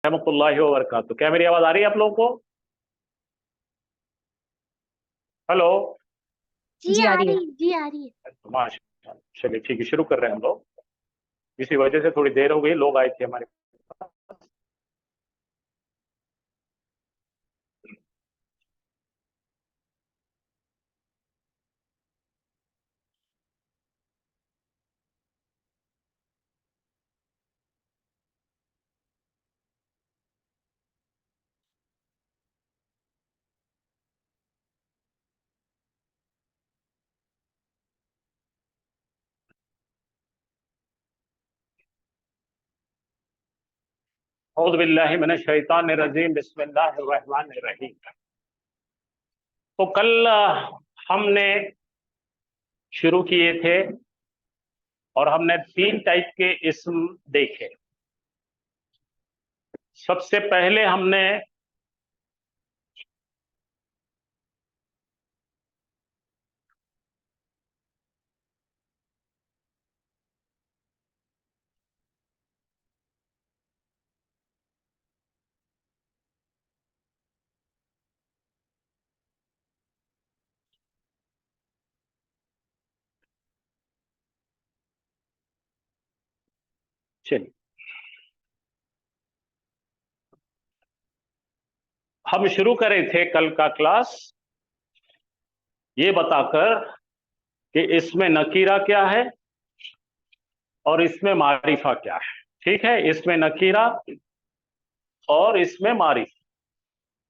रहमतुल्लाहि व बरकातहू। क्या मेरी आवाज आ रही है आप लोगों को? हेलो। जी आ आ रही है। रही जी आ रही है। माशा, चलिए ठीक है, शुरू कर रहे हैं हम लोग। इसी वजह से थोड़ी देर हो गई, लोग आए थे हमारे पास। औज़ु बिल्लाहि मिनश शैतानिर रजीम, बिस्मिल्लाहिर रहमानिर रहीम। तो कल हमने शुरू किए थे और हमने 3 टाइप के इस्म देखे। सबसे पहले हमने चलिए हम शुरू करे थे कल का क्लास ये बताकर कि इसमें नकीरा क्या है और इसमें मारिफा क्या है। ठीक है, इसमें नकीरा और इसमें मारिफा।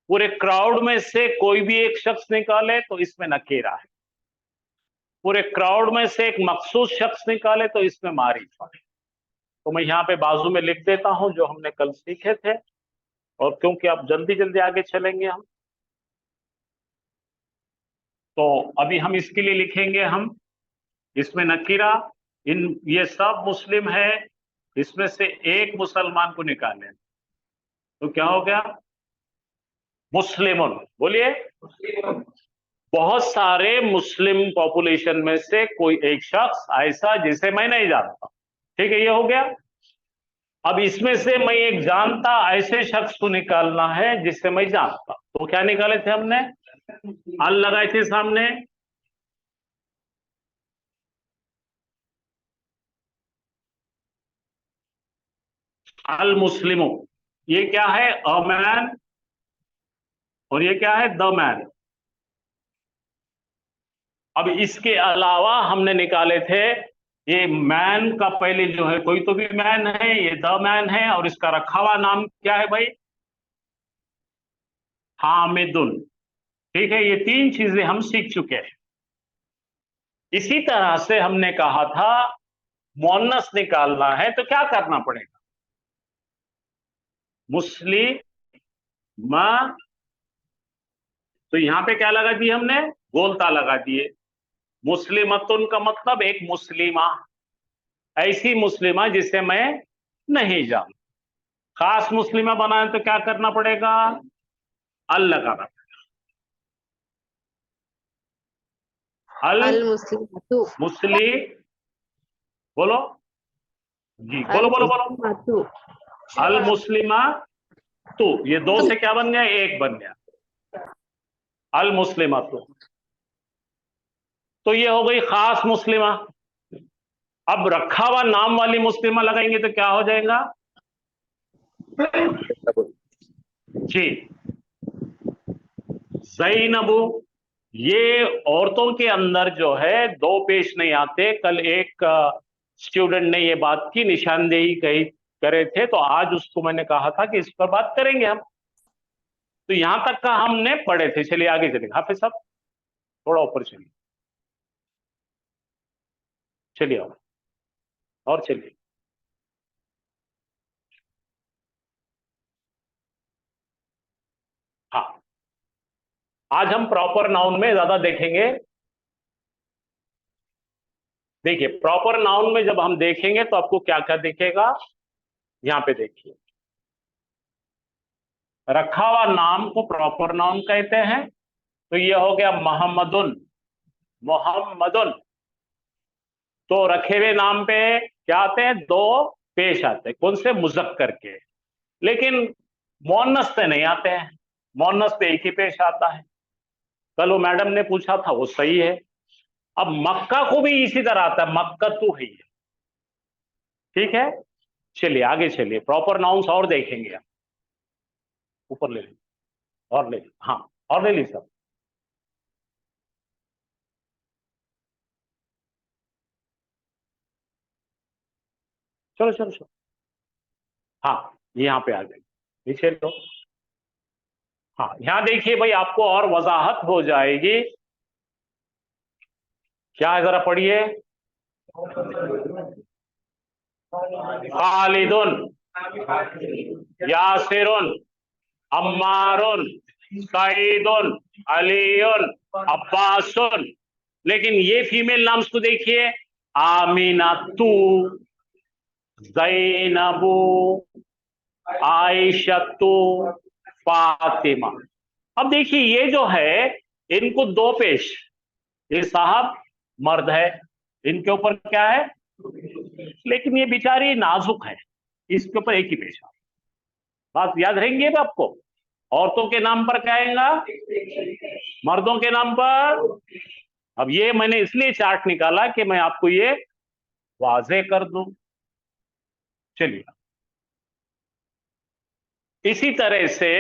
पूरे क्राउड में से कोई भी एक शख्स निकाले तो इसमें नकीरा है, पूरे क्राउड में से एक मखसूस शख्स निकाले तो इसमें मारिफा है। तो मैं यहाँ पे बाजू में लिख देता हूं जो हमने कल सीखे थे, और क्योंकि अब जल्दी जल्दी आगे चलेंगे हम, तो अभी हम इसके लिए लिखेंगे हम इसमें नकीरा। ये सब मुस्लिम है, इसमें से एक मुसलमान को निकालें तो क्या हो गया? मुस्लिमुन। बोलिए। बहुत सारे मुस्लिम पॉपुलेशन में से कोई एक शख्स ऐसा जिसे मैं नहीं जानता। ठीक है, ये हो गया। अब इसमें से मैं एक जानता ऐसे शख्स को निकालना है जिसे मैं जानता। तो क्या निकाले थे हमने? अल लगाए थे सामने, अल मुस्लिमो। ये क्या है? A man. और ये क्या है? The man. अब इसके अलावा हमने निकाले थे ये मैन का पहले जो है कोई तो भी मैन है, ये द मैन है, और इसका रखा हुआ नाम क्या है भाई? हामिदुन। ठीक है, ये 3 चीजें हम सीख चुके हैं। इसी तरह से हमने कहा था मुअन्नस निकालना है तो क्या करना पड़ेगा? मुस्लिम। तो यहां पे क्या लगा दिए हमने? गोलता लगा दिए। मुस्लिमतुन का मतलब एक मुस्लिमा, ऐसी मुस्लिमा जिसे मैं नहीं जानता। खास मुस्लिमा बनाए तो क्या करना पड़ेगा? अल लगाना पड़ेगा। अल अल मुस्लिमातु। मुस्लिम। बोलो जी, अल बोलो बोलो बोलो। मुस्लिमातु। अल मुस्लिमा। तो ये 2 से क्या बन गया? 1 बन गया। अल मुस्लिमा। तो ये हो गई खास मुस्लिमा। अब रखा हुआ नाम वाली मुस्लिमा लगाएंगे तो क्या हो जाएगा? जी, ज़ैनबु। ये औरतों के अंदर जो है 2 पेश नहीं आते। कल एक स्टूडेंट ने ये बात की, निशानदेही कही करे थे, तो आज उसको मैंने कहा था कि इस पर बात करेंगे हम। तो यहां तक का हमने पढ़े थे। चलिए आगे चलिए, हाफिज साहब थोड़ा ऊपर चलिए, चलिए और चलिए। हाँ, आज हम प्रॉपर नाउन में ज्यादा देखेंगे। देखिए, प्रॉपर नाउन में जब हम देखेंगे तो आपको क्या क्या दिखेगा, यहां पे देखिए। रखा हुआ नाम को प्रॉपर नाउन कहते हैं। तो ये हो गया मोहम्मदुन। मोहम्मदुन। तो रखे हुए नाम पे क्या आते हैं? 2 पेश आते हैं। कौन से? मुज़क्कर के। लेकिन मोनस पे नहीं आते हैं, मोनस पे एक ही पेश आता है। कल वो मैडम ने पूछा था, वो सही है। अब मक्का को भी इसी तरह आता है, मक्का तू है। ठीक है, चलिए आगे चलिए, प्रॉपर नाउन्स और देखेंगे हम। ऊपर ले लीजिए, और ले लीजिए, हाँ और ले लीजिए सब। चलो चलो चलो, हाँ यहाँ पे आ जाएंगे, नीचे लो। हाँ यहाँ देखिए भाई, आपको और वजाहत हो जाएगी। क्या है जरा पढ़िए। खालिदुन, यासिरुन, अम्मारुन, सईदुन, अलीयुन, अब्बासुन। लेकिन ये फीमेल नाम्स को देखिए, आमीनातु, जैनबू, आयशतु, फातिमा। अब देखिए ये जो है, इनको दो पेश, ये साहब मर्द है, इनके ऊपर क्या है, लेकिन ये बेचारी नाजुक है, इसके ऊपर एक ही पेश है। बात याद रहेंगी अब आपको। औरतों के नाम पर क्या आएगा, मर्दों के नाम पर। अब ये मैंने इसलिए चार्ट निकाला कि मैं आपको ये वाजे कर दूं। चलिए, इसी तरह से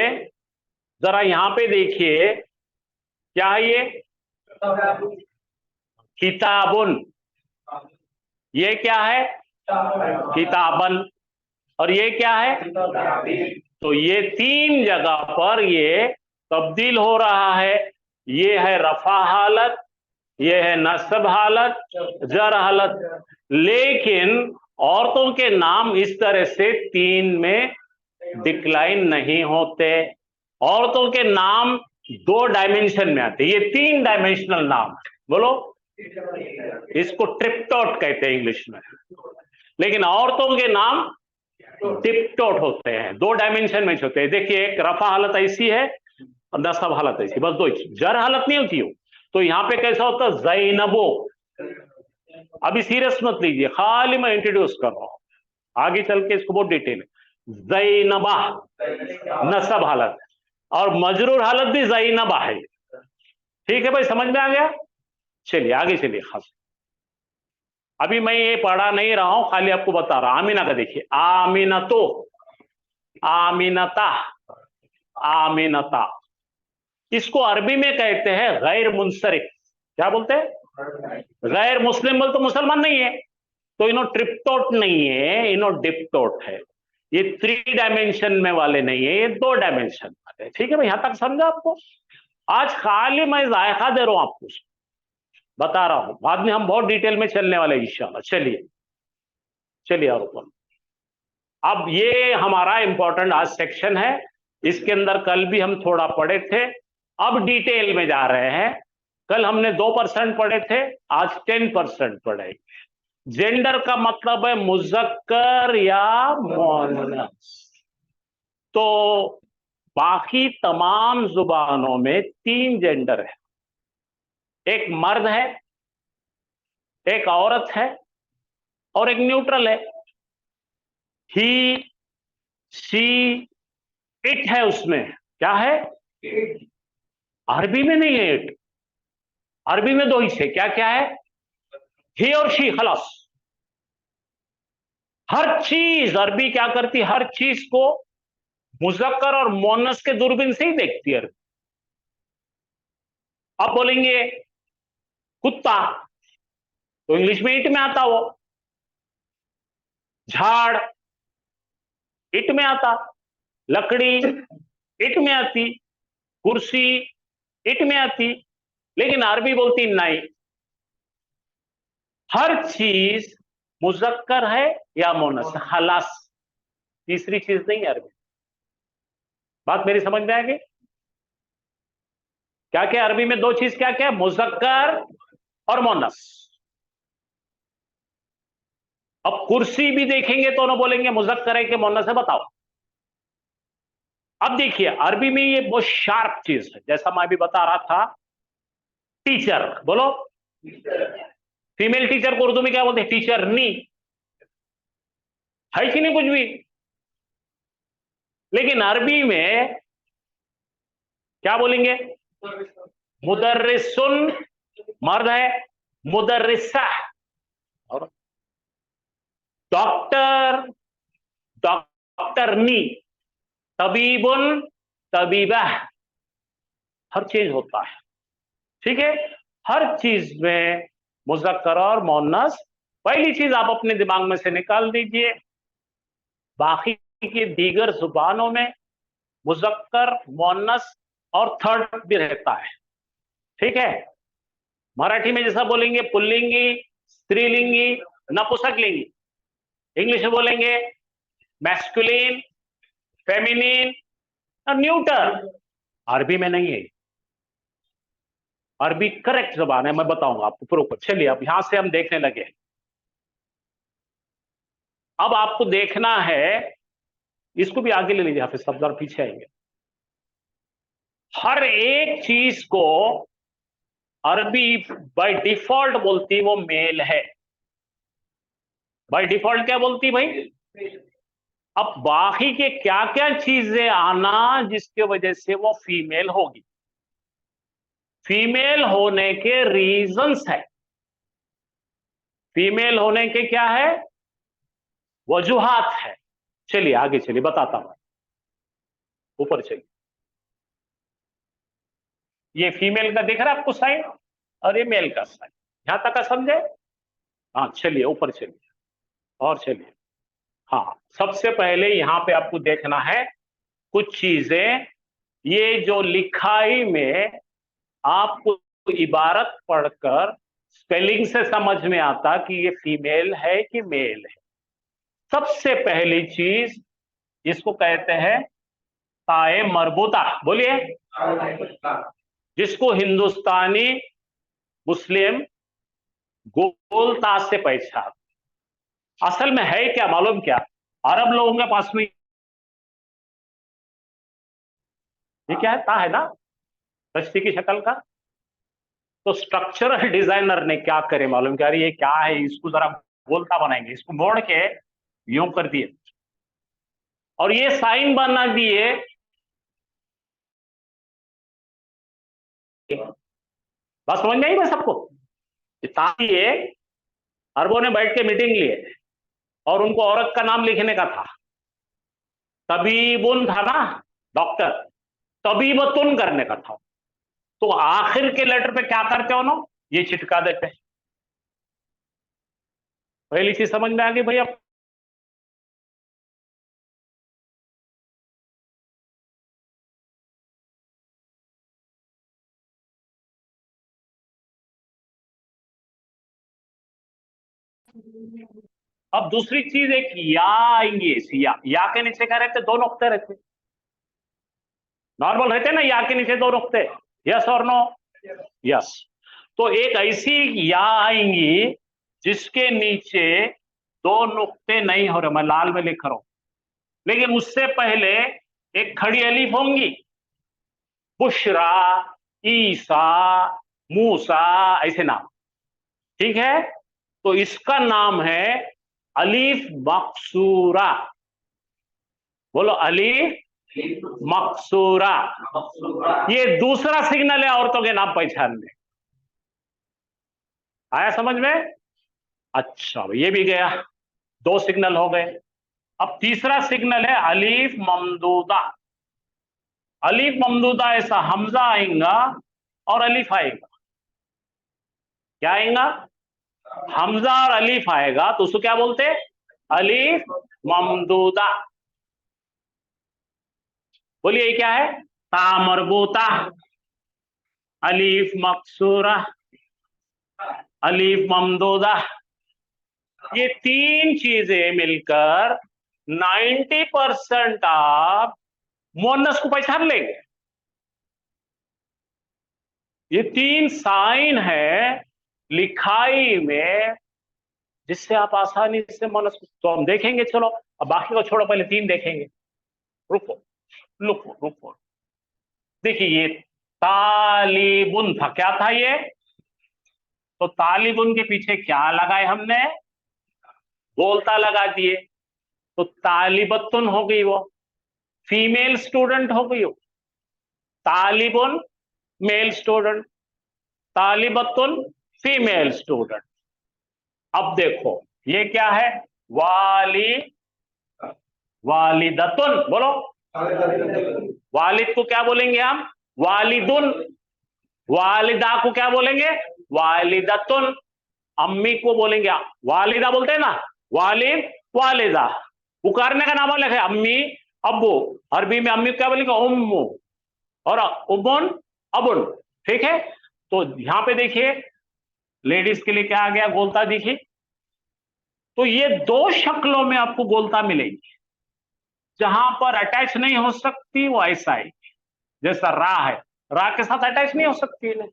जरा यहां पे देखिए, क्या है ये, किताबुन, ये क्या है, किताबन, और ये क्या है, तो ये तीन जगह पर ये तब्दील हो रहा है। ये है रफा हालत, ये है नस्ब हालत, जर हालत। लेकिन औरतों के नाम इस तरह से तीन में डिक्लाइन नहीं होते। औरतों के नाम दो डायमेंशन में आते, ये तीन डायमेंशनल नाम। बोलो, इसको ट्रिप्टोट कहते हैं इंग्लिश में। लेकिन औरतों के नाम टिप्टोट होते हैं, दो डायमेंशन में होते हैं। देखिए, एक रफा हालत ऐसी है और नस्ब हालत ऐसी, बस दो ही, जर हालत नहीं होती हो। तो यहां पे कैसा होता है, जैनबो। अभी सीरियस मत लीजिए, खाली मैं इंट्रोड्यूस कर रहा हूं, आगे चल के इसको बहुत डिटेल है। जैनबा नस्ब हालत, और मजरूर हालत भी जैनबा है। ठीक है भाई, समझ में आ गया। चलिए आगे चलिए। खास अभी मैं ये पढ़ा नहीं रहा हूं, खाली आपको बता रहा। आमीना का देखिए, आमीनतो, आमीनता, आमीनता। इसको अरबी में कहते हैं गैर मुंसरिफ। क्या बोलते हैं, गैर मुस्लिम बोल तो मुसलमान नहीं है, तो इनो ट्रिप्टोट नहीं है, इनो डिप्टोट है। ये थ्री डायमेंशन में वाले नहीं है, ये दो डायमेंशन वाले। ठीक है भाई, यहां तक समझा आपको। आज खाली मैं जायका दे रहा हूं आपको, बता रहा हूं, बाद में हम बहुत डिटेल में चलने वाले इंशाल्लाह। चलिए चलिए और ऊपर। अब ये हमारा इंपॉर्टेंट आज सेक्शन है, इसके अंदर कल भी हम थोड़ा पढ़े थे, अब डिटेल में जा रहे हैं। कल हमने 2% पढ़े थे, आज 10% पढ़ेंगे। जेंडर का मतलब है मुजक्कर या मोनस। तो बाकी तमाम जुबानों में तीन जेंडर है, एक मर्द है, एक औरत है, और एक न्यूट्रल है। ही, शी, इट है उसमें। क्या है, अरबी में नहीं है इट, अरबी में दो हिस्से, क्या क्या है, ही और शी, खलास। हर चीज अरबी क्या करती, हर चीज को मुजक्कर और मोनस के दूरबीन से ही देखती है। अब बोलेंगे कुत्ता, तो इंग्लिश में इट में आता, वो झाड़ इट में आता, लकड़ी इट में आती, कुर्सी इट में आती। लेकिन अरबी बोलती नहीं, हर चीज मुजक्कर है या मोनस, खलास, तीसरी चीज नहीं है अरबी। बात मेरी समझ में आएगी। क्या क्या अरबी में दो चीज, क्या क्या, मुजक्कर और मोनस। अब कुर्सी भी देखेंगे तो ना बोलेंगे मुजक्कर है कि मोनस है, बताओ। अब देखिए अरबी में ये बहुत शार्प चीज है, जैसा मैं अभी बता रहा था। टीचर बोलो, फीमेल टीचर को उर्दू में क्या बोलते हैं, टीचर नी, है कि नहीं कुछ भी। लेकिन अरबी में क्या बोलेंगे? मुदर्रिसुन मर्द है, मुदर्रिसा और डॉक्टर, डॉक्टरनी, तबीबुन, तबीबा, हर चीज होता है। ठीक है, हर चीज में मुज़क्कर और मुअन्नस। पहली चीज आप अपने दिमाग में से निकाल दीजिए, बाकी की दीगर जुबानों में मुज़क्कर, मुअन्नस और थर्ड भी रहता है। ठीक है, मराठी में जैसा बोलेंगे पुल्लिंगी, स्त्रीलिंगी, नपुंसकलिंगी। इंग्लिश में बोलेंगे मैस्कुलिन, फेमिनिन और न्यूटर। अरबी में नहीं है। अरबी करेक्ट जबान है, मैं बताऊंगा आपको प्रूफ। चलिए अब यहां से हम देखने लगे। अब आपको देखना है, इसको भी आगे ले लीजिए हाफिज साहब, जरा पीछे आएंगे। हर एक चीज को अरबी बाय डिफॉल्ट बोलती वो मेल है। बाय डिफॉल्ट क्या बोलती भाई? अब बाकी के क्या क्या चीजें आना जिसके वजह से वो फीमेल होगी। फीमेल होने के रीजंस है, फीमेल होने के क्या है, वजूहात है। चलिए आगे चलिए, बताता हूं। ऊपर चलिए, ये फीमेल का दिख रहा है आपको साइन, और ये मेल का साइन। यहां तक का समझे? हाँ चलिए ऊपर चलिए और चलिए। हाँ, सबसे पहले यहां पे आपको देखना है कुछ चीजें। ये जो लिखाई में आपको इबारत पढ़कर स्पेलिंग से समझ में आता कि ये फीमेल है कि मेल है। सबसे पहली चीज इसको कहते हैं ताए मरबूता। बोलिए, जिसको हिंदुस्तानी मुस्लिम गोलता से पहचान। असल में है क्या मालूम? क्या अरब लोगों के पास में ये क्या है? ता है ना, रस्सी की शक्ल का। तो स्ट्रक्चरल डिजाइनर ने क्या करे मालूम? क्या ये क्या है, इसको जरा गोलता बनाएंगे, इसको मोड़ के यूं कर दिए और ये साइन बना दिए। बात समझ में आई बस सबको? ताकि ये अरबों ने बैठ के मीटिंग लिए और उनको औरत का नाम लिखने का था। तबीबुन था ना, डॉक्टर, तबीबतुन करने का था। तो आखिर के लेटर पे क्या करते हो ना, ये चिटका देते हैं। पहली चीज समझ में आ गई भैया? अब दूसरी चीज, एक या आएंगी। या के नीचे क्या रहते? दो नुक्ते रहते। नॉर्मल रहते ना या के नीचे दो नुक्ते। यस और नो? यस। तो एक ऐसी या आएंगी जिसके नीचे दो नुक्ते नहीं हो रहे, मैं लाल में लिख रहा हूं, लेकिन उससे पहले एक खड़ी अलीफ होंगी। बुशरा, ईसा, मूसा, ऐसे नाम। ठीक है, तो इसका नाम है अलीफ मकसूरा। बोलो, अलीफ मकसूरा। ये दूसरा सिग्नल है औरतों के नाम पहचान में। आया समझ में? अच्छा, ये भी गया, दो सिग्नल हो गए। अब तीसरा सिग्नल है अलीफ ममदूदा। अलीफ ममदूदा ऐसा हमजा आएगा और अलीफ आएगा। क्या आएगा? हमजा और अलीफ आएगा, तो उसको क्या बोलते हैं? अलीफ ममदूदा। बोलिए ये क्या है? ता मरबूता, अलीफ मकसूरा, अलीफ ममदूदा। ये तीन चीजें मिलकर 90% आप मुअन्नस को पहचान लेंगे। ये तीन साइन है लिखाई में जिससे आप आसानी से मुअन्नस को, तो हम देखेंगे। चलो अब बाकी को छोड़ो, पहले तीन देखेंगे। रुको रुको रुको, देखिए ये तालिबुन था। क्या था ये? तो तालिबुन के पीछे क्या लगाए हमने? बोलता लगा दिए, तो तालिबतुन हो गई वो। फीमेल स्टूडेंट हो गई हो, तालिबुन मेल स्टूडेंट, तालिबतुन फीमेल स्टूडेंट। अब देखो ये क्या है, वाली वालिदतुन, बोलो वालिद को क्या बोलेंगे हम, वालिदुन। वालिदा को क्या बोलेंगे, वालिदतुन। अम्मी को बोलेंगे, वालिदा बोलते हैं ना, वालिद वालिदा। पुकारने का नाम अलग है, अम्मी अब्बू। अरबी में अम्मी को क्या बोलेंगे, उम्मू, और उबुन अबुन। ठीक है, तो यहां पे देखिए लेडीज के लिए क्या आ गया, गोलता देखिए। तो ये दो शक्लों में आपको गोलता मिलेगी। जहां पर अटैच नहीं हो सकती वो ऐसा है, जैसा रा है, रा के साथ अटैच नहीं हो सकती है,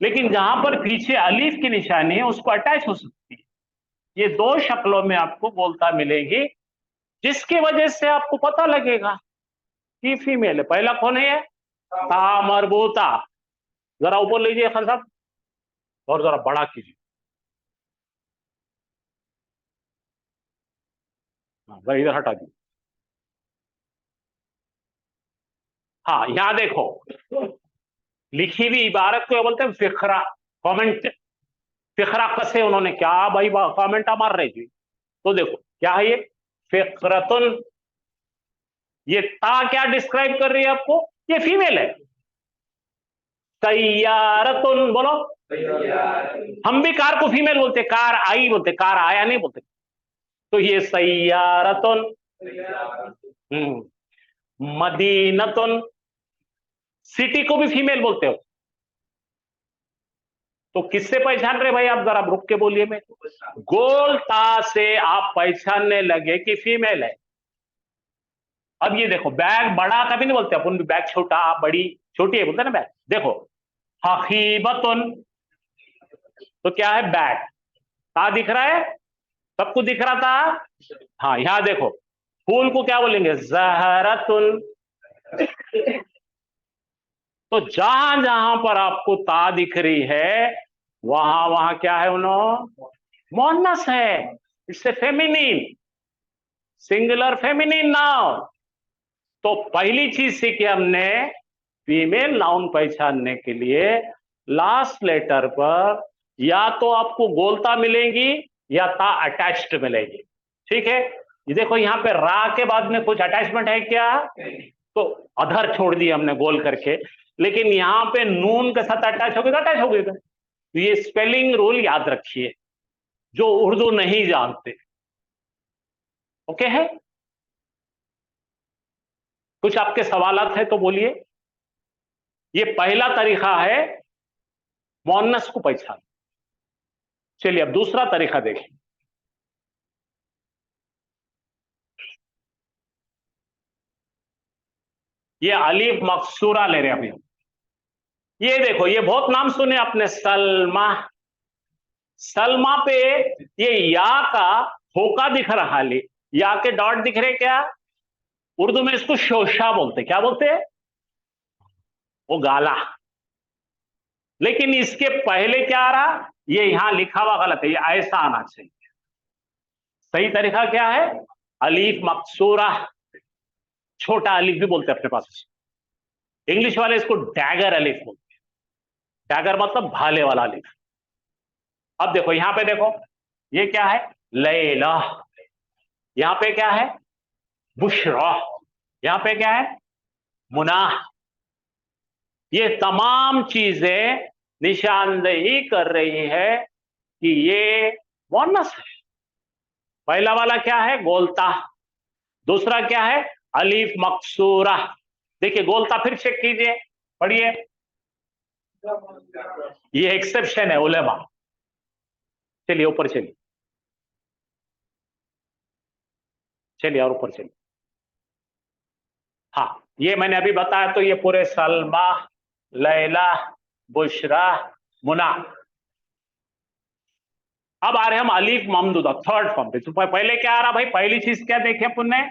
लेकिन जहां पर पीछे अलीफ की निशानी है उसको अटैच हो सकती है। ये दो शक्लों में आपको बोलता मिलेगी, जिसकी वजह से आपको पता लगेगा कि फीमेल है। पहला कौन है, ता मरबूता। जरा ऊपर लीजिए खान साहब, और जरा बड़ा कीजिए। हाँ जरा इधर हटा दीजिए। हाँ यहां देखो, लिखी हुई इबारत को बोलते हैं फिखरा, कमेंट। फिखरा कसे उन्होंने क्या भाई कमेंट मार रहे थे। तो देखो क्या है ये, फिक्रतुन। ये ता क्या डिस्क्राइब कर रही है आपको, ये फीमेल है। सैयारतुन, बोलो। हम भी कार को फीमेल बोलते, कार आई बोलते, कार आया नहीं बोलते। तो ये सैयारतुन। मदीनतुन, सिटी को भी फीमेल बोलते हो। तो किससे पहचान रहे भाई आप, जरा रुक के बोलिए। मैं गोलता से आप पहचानने लगे कि फीमेल है। अब ये देखो, बैग बड़ा कभी नहीं बोलते अपन, बैग छोटा बड़ी, छोटी है बोलते ना बैग। देखो हकीबतुन, तो क्या है, बैग। ता दिख रहा है, सबको दिख रहा था। हाँ यहां देखो, फूल को क्या बोलेंगे, जहरतुन। तो जहां जहां पर आपको ता दिख रही है, वहां वहां क्या है, उन्होंने मोहन्नस है, इससे फेमिनिन, सिंगुलर फेमिनिन नाउन। तो पहली चीज सीखी हमने, फीमेल नाउन पहचानने के लिए लास्ट लेटर पर या तो आपको गोलता मिलेगी या ता अटैच्ड मिलेगी। ठीक है, ये देखो यहाँ पे रा के बाद में कुछ अटैचमेंट है क्या, तो अधर छोड़ दिया हमने गोल करके, लेकिन यहां पे नून के साथ अटैच हो गया, अटैच हो गया। तो ये स्पेलिंग रूल याद रखिए, जो उर्दू नहीं जानते। ओके है, कुछ आपके सवालात है तो बोलिए। ये पहला तरीका है मोहन्नस को पहचान। चलिए अब दूसरा तरीका देखिए। ये अलीफ मकसूरा ले रहे हैं अभी। ये देखो, ये बहुत नाम सुने आपने, सलमा। सलमा पे ये या का होका दिख रहा है, या के डॉट दिख रहे क्या, उर्दू में इसको शोशा बोलते, क्या बोलते हैं, वो गाला। लेकिन इसके पहले क्या आ रहा, ये यहां लिखा हुआ गलत है, ये ऐसा आना चाहिए। सही तरीका क्या है, अलीफ मकसूरा, छोटा अलीफ भी बोलते हैं अपने पास। इंग्लिश वाले इसको डैगर अलीफ बोलते हैं। डैगर मतलब भाले वाला अलीफ। अब देखो यहां पे देखो, ये क्या है, लैला। यहां पे क्या है, बुशरा। यहां पे क्या है, मुना। ये तमाम चीजें निशानदेही कर रही है कि ये मोनस है। पहला वाला क्या है, गोलता। दूसरा क्या है, अलीफ मकसूरा। देखिए गोलता फिर चेक कीजिए, पढ़िए। ये एक्सेप्शन है उलेमा। चलिए ऊपर चलिए, चलिए और ऊपर चलिए। हाँ ये मैंने अभी बताया, तो ये पूरे सलमा, लैला, बुशरा, मुना। अब आ रहे हम अलीफ ममदूदा, थर्ड फॉर्म पे। तो पहले क्या आ रहा भाई, पहली चीज क्या देखे अपन ने,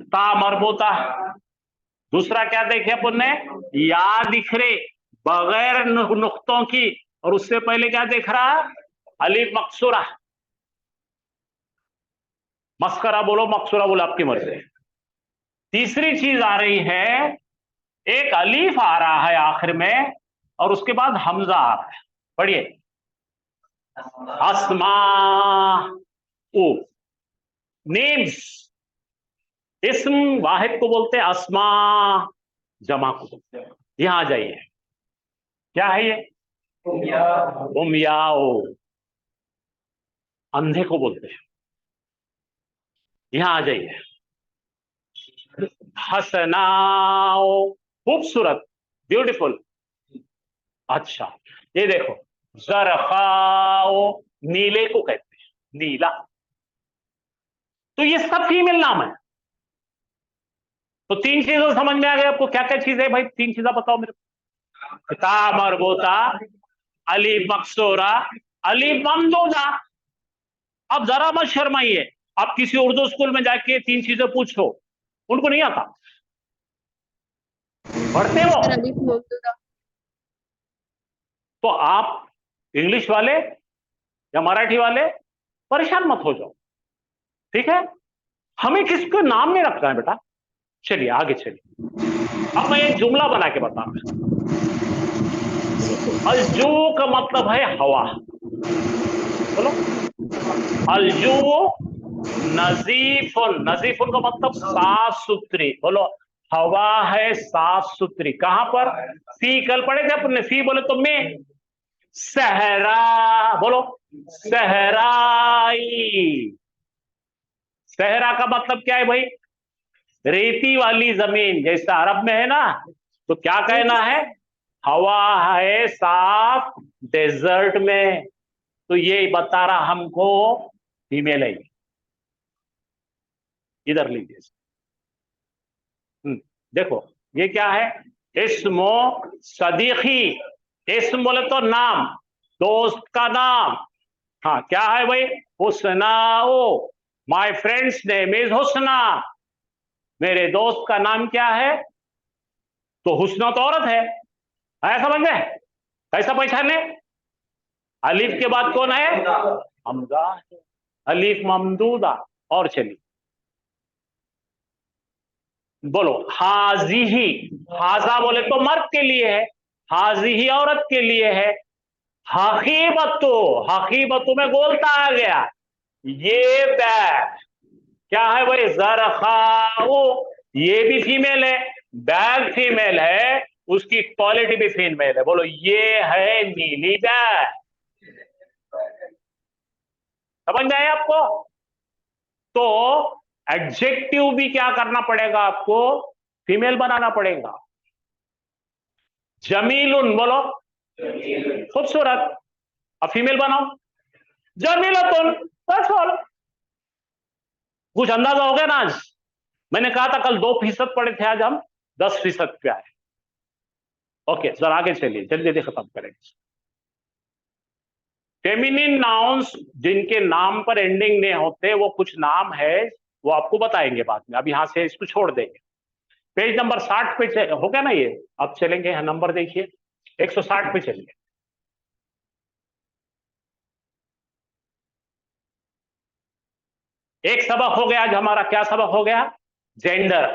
ता मरबूता। दूसरा क्या देखे अपन ने, या दिख रहे बगैर नुक्तों की, और उससे पहले क्या देख रहा, अलीफ मकसूरा। मस्करा बोलो मकसूरा बोलो, आपकी मर्जी। तीसरी चीज आ रही है, एक अलीफ आ रहा है आखिर में और उसके बाद हमजा आ रहा है। पढ़िए, अस्मा ओ, नेम्स, इस्म वाहिद को बोलते हैं, अस्मा जमा को बोलते हैं। यहां आ जाइए, क्या है ये? उमियाओ, अंधे को बोलते हैं। यहां आ जाइए, हसनाओ, खूबसूरत, ब्यूटीफुल। अच्छा, ये देखो, जरखाओ, नीले को कहते हैं, नीला। तो ये सब फीमेल नाम है। तो तीन चीजें समझ में आ गई आपको? क्या क्या चीजें भाई? तीन चीजें बताओ मेरे को। किताब मरबूता, अलीफ मकसूरा, अलीफ ममदूदा। अब जरा मत शर्माइए, आप किसी उर्दू स्कूल में जाके तीन चीजें पूछो, उनको नहीं आता, पढ़ते वो। अलीफ ममदूदा। तो आप इंग्लिश वाले या मराठी वाले परेशान मत हो जाओ, ठीक है? हमें किसको नाम नहीं रखना है बेटा। चलिए आगे चलिए। अब मैं एक जुमला बना के बता रहा हूं। अलजू का मतलब है हवा, बोलो। अलजू नजीफुन, नजीफुन का मतलब साफ सुथरी, बोलो। हवा है साफ सुथरी, कहां पर? फी, कल पढ़े थे अपने, फी बोले तो में। सहरा, बोलो, सहराई। सहरा का मतलब क्या है भाई? रेती वाली जमीन, जैसा अरब में है ना, तो क्या कहना है? हवा है साफ डेजर्ट में, तो ये बता रहा हमको फीमेल है। इधर लीजिए, देखो ये क्या है? इस्मो सदीकी, इस्म बोले तो नाम, दोस्त का नाम। हाँ, क्या है भाई? हुस्नाओ, माय फ्रेंड्स नेम इज हुस्ना, मेरे दोस्त का नाम क्या है? तो हुस्ना तो औरत है समझ में? कैसा पहचाने? अलीफ के बाद कौन है? हमजा है, अलीफ ममदूदा। और चलिए बोलो, हाजी ही, हाजा बोले तो मर्द के लिए है, हाजी ही औरत के लिए है। हकीबतो, हकीबतो में गोलता आ गया, ये बैग क्या है भाई? जरखाओ, ये भी फीमेल है, बैग फीमेल है, उसकी क्वालिटी भी फीमेल है। बोलो, ये है नीली बैग। समझ में आया आपको? तो एडजेक्टिव भी क्या करना पड़ेगा आपको? फीमेल बनाना पड़ेगा। जमीलुन, बोलो, खूबसूरत। अब फीमेल बनाओ, जमीलतुन, बस बोलो। कुछ अंदाजा हो गया ना? आज मैंने कहा था कल 2% पढ़े थे, आज हम 10% पे आए। ओके सर, आगे चलिए, जल्दी जल्दी खत्म करेंगे। फेमिनिन नाउन्स जिनके नाम पर एंडिंग नहीं होते, वो कुछ नाम है, वो आपको बताएंगे बाद में। अब यहां से इसको छोड़ देंगे। पेज नंबर 60 पे हो गया ना ये? अब चलेंगे, नंबर देखिए 160 पे चलिए। एक सबक हो गया आज हमारा, क्या सबक हो गया? जेंडर।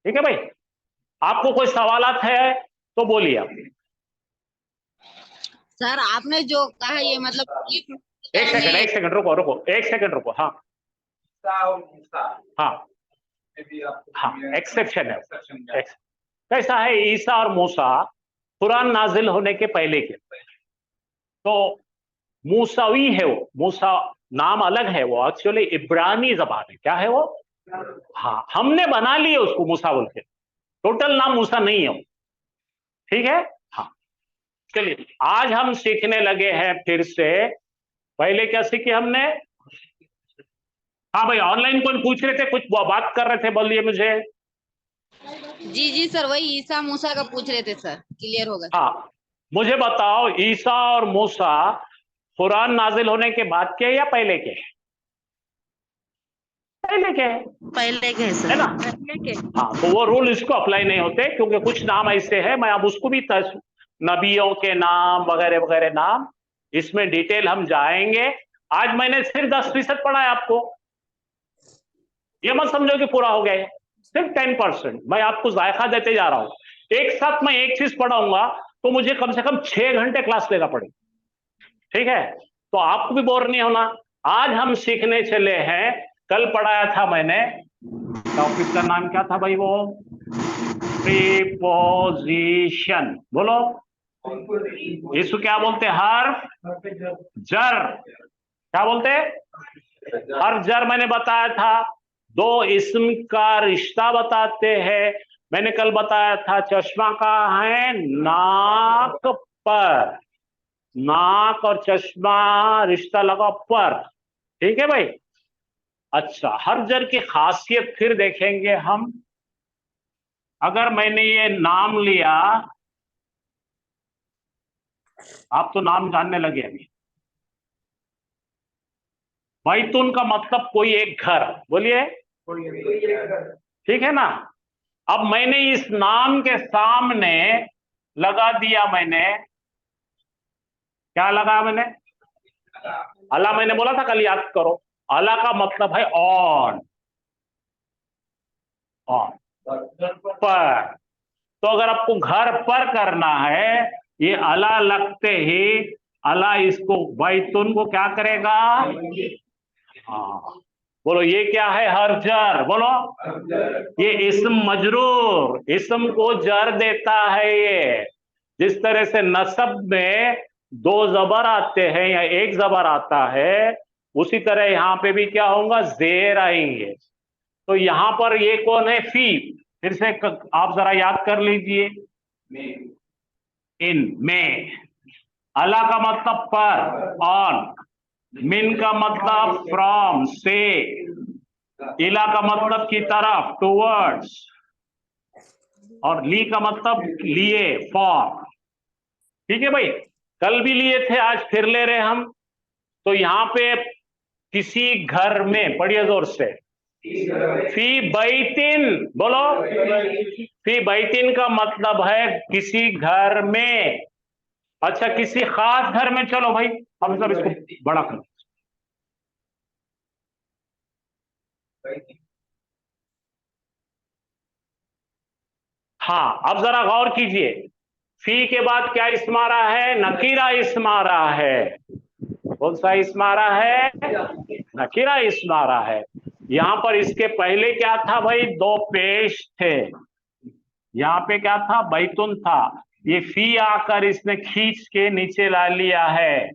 ठीक है भाई, आपको कोई सवालात है तो बोलिए आप। सर आपने जो कहा ये मतलब एक सेकंड रुको रुको, एक सेकंड रुको। हाँ हाँ हाँ, एक्सेप्शन है। कैसा है? ईसा और मूसा कुरान नाजिल होने के पहले के, तो मूसावी है वो, मूसा नाम अलग है, वो एक्चुअली इब्रानी जबान है। क्या है वो? हाँ, हमने बना लिए उसको मूसा बोल के, टोटल नाम मूसा नहीं है वो। ठीक है? हाँ, चलिए आज हम सीखने लगे हैं फिर से। पहले क्या सीखे हमने? हाँ भाई, ऑनलाइन कौन पूछ रहे थे, कुछ बात कर रहे थे, बोलिए मुझे। जी जी सर, वही ईसा मूसा का पूछ रहे थे सर, क्लियर होगा। हाँ, मुझे बताओ, ईसा और मूसा कुरान नाजिल होने के बाद के या पहले के? पहले के, पहले के सर, है ना? पहले के। हाँ, तो वो रूल इसको अप्लाई नहीं होते, क्योंकि कुछ नाम ऐसे हैं, मैं अब उसको भी नबियों के नाम वगैरह वगैरह नाम, इसमें डिटेल हम जाएंगे। आज मैंने सिर्फ 10% पढ़ा है आपको, ये मत समझो कि पूरा हो गया है। सिर्फ 10%। मैं आपको जायका देते जा रहा हूं। एक साथ मैं एक चीज पढ़ाऊंगा तो मुझे कम से कम 6 घंटे क्लास लेना पड़ेगा, ठीक है? तो आपको भी बोर नहीं होना। आज हम सीखने चले हैं, कल पढ़ाया था मैंने, टॉपिक का नाम क्या था भाई? वो प्रीपोजिशन। बोलो, इसको क्या बोलते हैं? हर्फ जर। क्या बोलते हैं? हर्फ जर। मैंने बताया था दो इस्म का रिश्ता बताते हैं। मैंने कल बताया था चश्मा कहाँ है? नाक पर। नाक और चश्मा रिश्ता लगा पर, ठीक है भाई? अच्छा, हर्फ जर की खासियत फिर देखेंगे हम। अगर मैंने ये नाम लिया, आप तो नाम जानने लगे अभी। बैतून का मतलब कोई एक घर, बोलिए, ठीक है ना? अब मैंने इस नाम के सामने लगा दिया, मैंने क्या लगा? मैंने अला। मैंने बोला था कल, याद करो। अला का मतलब है ऑन, ऑन पर। तो अगर आपको घर पर करना है, ये अला लगते ही अला इसको बैतून को क्या करेगा? हाँ, बोलो ये क्या है? हर्फ जर। बोलो, ये इस्म मजरूर, इस्म को जर देता है। ये जिस तरह से नसब में दो जबर आते हैं या एक जबर आता है, उसी तरह यहां पे भी क्या होगा? जेर आएंगे। तो यहां पर ये कौन है? फी। फिर से आप जरा याद कर लीजिए। इन में अला का मतलब पर, ऑन। मिन का मतलब फ्रॉम, से। इला का मतलब की तरफ, टुवर्ड्स। और ली का मतलब लिए, फॉर। ठीक है भाई? कल भी लिए थे, आज फिर ले रहे हम। तो यहां पे किसी घर में, पढ़िए जोर से, फी बैतिन। बोलो, फी बैतिन का मतलब है किसी घर में। अच्छा, किसी खास घर में। चलो भाई, हम सब इसको बड़ा कर। हाँ, अब जरा गौर कीजिए। फी के बाद क्या इसम आ रहा है? नकीरा इसम आ रहा है। कौन सा इसम आ रहा है? नकीरा इसम आ रहा है। यहां पर इसके पहले क्या था भाई? दो पेश थे। यहां पे क्या था? बैतुन था। ये फी आकर इसने खींच के नीचे ला लिया है।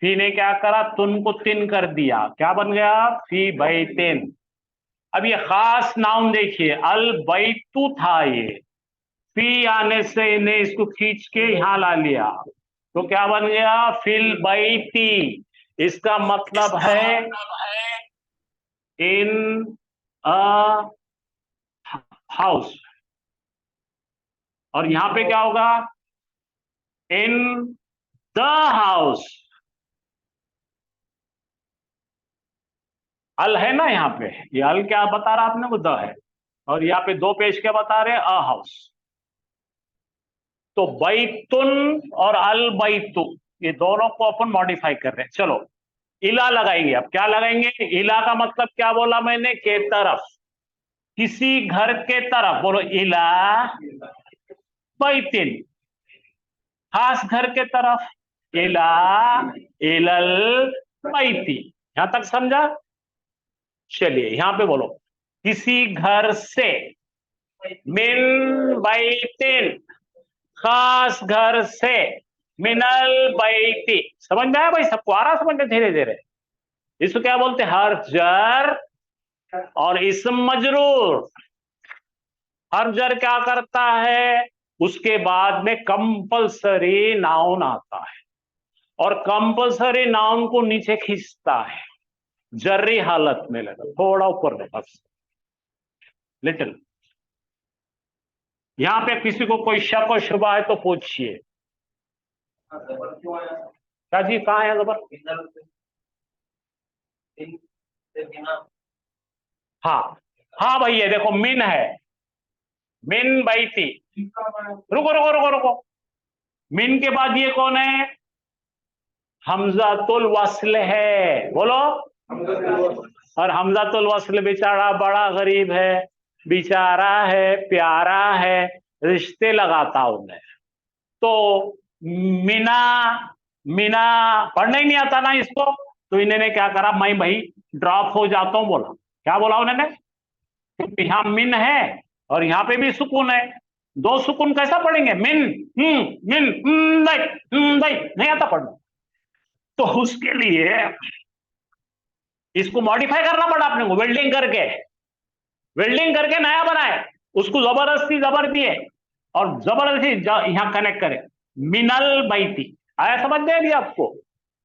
फी ने क्या करा? तुन को तिन कर दिया। क्या बन गया? फी बैतिन। अब ये खास नाउन देखिए, अल बैतु था ये। फी आने से इन्हें इसको खींच के यहां ला लिया, तो क्या बन गया? फिल बैती। इसका मतलब है इन अ हाउस। और यहां पे क्या होगा? इन द हाउस। अल है ना यहाँ पे? ये अल क्या बता रहा आपने? वो द है। और यहाँ पे दो पेश क्या बता रहे हैं? A house. तो बैतुन और अल बैतु, ये दोनों को अपन मॉडिफाई कर रहे हैं। चलो, इला लगाएंगे। अब क्या लगाएंगे? इला का मतलब क्या बोला मैंने? के तरफ, किसी घर के तरफ। बोलो, इला बैतिन, खास घर के तरफ। इला इलल बैती। यहां तक समझा? चलिए यहां पे बोलो, किसी घर से। मिन बैतिन, खास घर से। मिनल बैती। समझ में आया भाई? सबको आ रहा समझ में? धीरे धीरे। इसको क्या बोलते हैं? हर्फ जर और इस्म मजरूर। हर्फ जर क्या करता है? उसके बाद में कंपल्सरी नाउन आता है, और कंपल्सरी नाउन को नीचे खींचता है, जर्री हालत में लगा, थोड़ा ऊपर में बस, लिटिल। यहां पे किसी को कोई शक और शुबा है तो पूछिए। क्या जी, कहाँ है जबर? हाँ हाँ भैया, देखो मिन है, मिन बैती। रुको रुको रुको रुको, मिन के बाद ये कौन है? हमजातुल वस्ल है। बोलो, और हमजातुल वस्ल बेचारा बड़ा गरीब है, बेचारा है, प्यारा है, रिश्ते लगाता हूं मैं। तो मीना, मीना पढ़ना ही नहीं आता ना इसको, तो इन्होंने क्या करा, मैं भाई ड्रॉप हो जाता हूं बोला। क्या बोला उन्होंने? क्योंकि यहाँ मिन है और यहाँ पे भी सुकून है, दो सुकून कैसा पढ़ेंगे? मिन मिन नहीं आता पढ़ना। तो उसके लिए इसको मॉडिफाई करना पड़ा अपने को, वेल्डिंग करके नया बनाए, उसको जबरदस्ती जबर दिए और जबरदस्ती यहां कनेक्ट करे, मिनल बैती। आया समझ में भी आपको?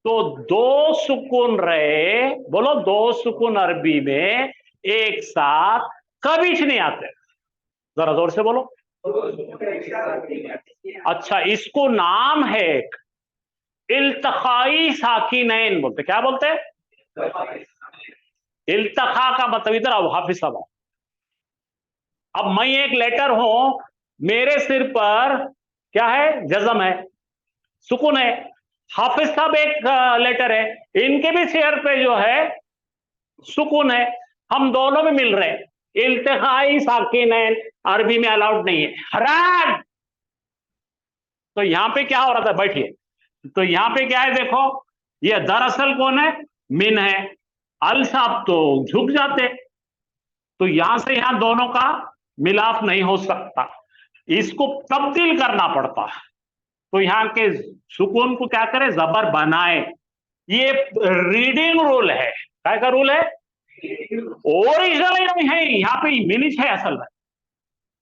तो दो सुकून रहे, बोलो दो सुकून अरबी में एक साथ कभी नहीं आते, जरा जोर से बोलो। अच्छा, इसको नाम है एक इल्तखाई साकिनैन बोलते। क्या बोलते हैं? इल्तखा का मतलब, इधर आओ हाफिज साहब। अब मैं एक लेटर हूं, मेरे सिर पर क्या है? जज़म है, सुकून है। हाफिज साहब एक लेटर है, इनके भी सिर पे जो है सुकून है, हम दोनों में मिल रहे हैं। इल्तिखाई साकिनैन अरबी में अलाउड नहीं है, हराम। तो यहां पे क्या हो रहा था? बैठिए। तो यहां पे क्या है देखो, ये दरअसल कौन है? मिन है। अल साहब तो झुक जाते, तो यहां से यहां दोनों का मिलाप नहीं हो सकता, इसको तब्दील करना पड़ता। तो यहां के सुकून को क्या करे? जबर बनाए। ये रीडिंग रूल है। क्या का रूल है? ओरिजिनल नहीं है, यहाँ पे मिनिच है असल में,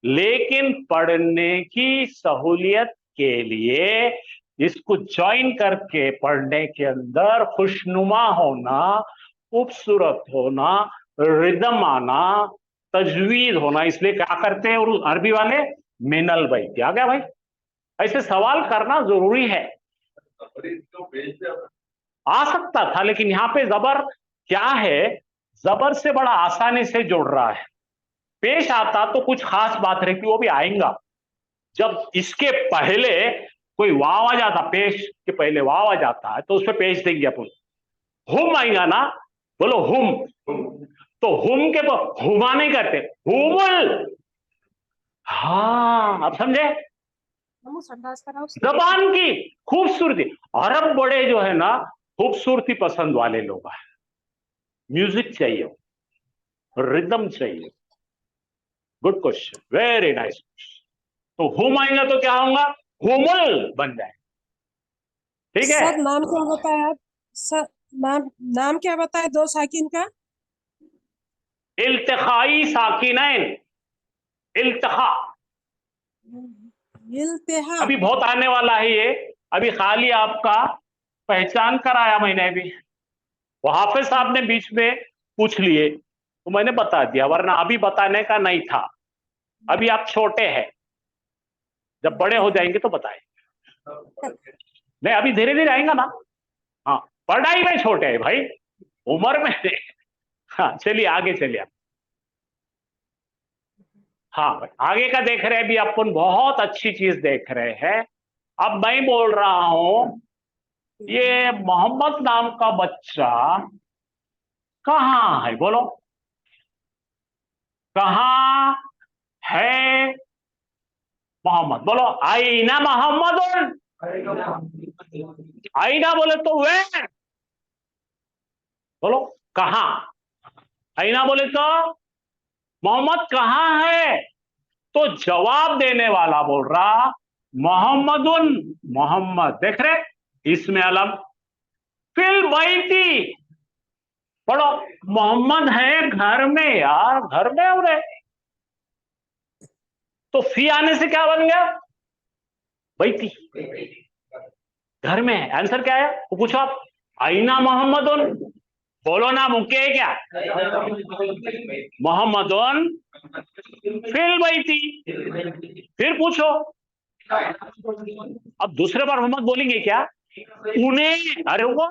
लेकिन पढ़ने की सहूलियत के लिए इसको ज्वाइन करके पढ़ने के अंदर खुशनुमा होना, खूबसूरत होना, रिदम आना, तजवीज होना, इसलिए क्या करते हैं और अरबी वाले? मिनल बैती। आ गया भाई? ऐसे सवाल करना जरूरी है। आ सकता था, लेकिन यहां पे जबर क्या है? जबर से बड़ा आसानी से जुड़ रहा है। पेश आता तो कुछ खास बात रहती, वो भी आएगा। जब इसके पहले कोई वाव आ जाता, पेश के पहले वाव आ जाता है, तो उस पर पेश देंगे अपन। हुम आएगा ना, बोलो हुम। तो हुम के हुमा नहीं करते, हुमुल। हाँ, अब समझे? जबान की खूबसूरती। अरब बड़े जो है ना, खूबसूरती पसंद वाले लोग हैं। म्यूजिक चाहिए, रिदम चाहिए। Good question, very nice. तो हुम आएगा तो क्या होगा? हुमुल बन जाए। ठीक है? सर नाम क्या बताया आप? सर नाम क्या बताया दो साकिन का? इल्तिखाई साकिनैन, इल्तिखा। इल्तिहा। अभी बहुत आने वाला है ये, अभी खाली आपका पहचान कराया मैंने भी। वो हाफिज साहब ने बीच में पूछ लिए तो मैंने बता दिया, वरना अभी बताने का नहीं था। अभी आप छोटे हैं, जब बड़े हो जाएंगे तो बताएंगे। नहीं, अभी धीरे धीरे आएगा ना। हाँ, पढ़ाई में छोटे हैं भाई, उम्र में। हाँ, चलिए आगे चलिए। हाँ भाई, आगे का देख रहे हैं भी अपन, बहुत अच्छी चीज देख रहे हैं। अब मैं बोल रहा हूं, ये मोहम्मद नाम का बच्चा कहाँ है? बोलो, कहाँ है मोहम्मद? बोलो, आईना मोहम्मद। आईना बोले तो वे, बोलो कहाँ। आईना बोले तो मोहम्मद कहाँ है? तो जवाब देने वाला बोल रहा मोहम्मदुन, मोहम्मद। देख रहे, इसमें अलम फिल बैती। पढ़ो, मोहम्मद है घर में। यार घर में हो रहे, तो फी आने से क्या बन गया? बैती, घर में है। आंसर क्या है वो पूछो आप। आईना मोहम्मदुन, बोलो ना, मुक्के है क्या? मोहम्मदुन फिल बैती। फिर पूछो, अब दूसरे बार मोहम्मद बोलेंगे क्या? उन्हें, अरे वो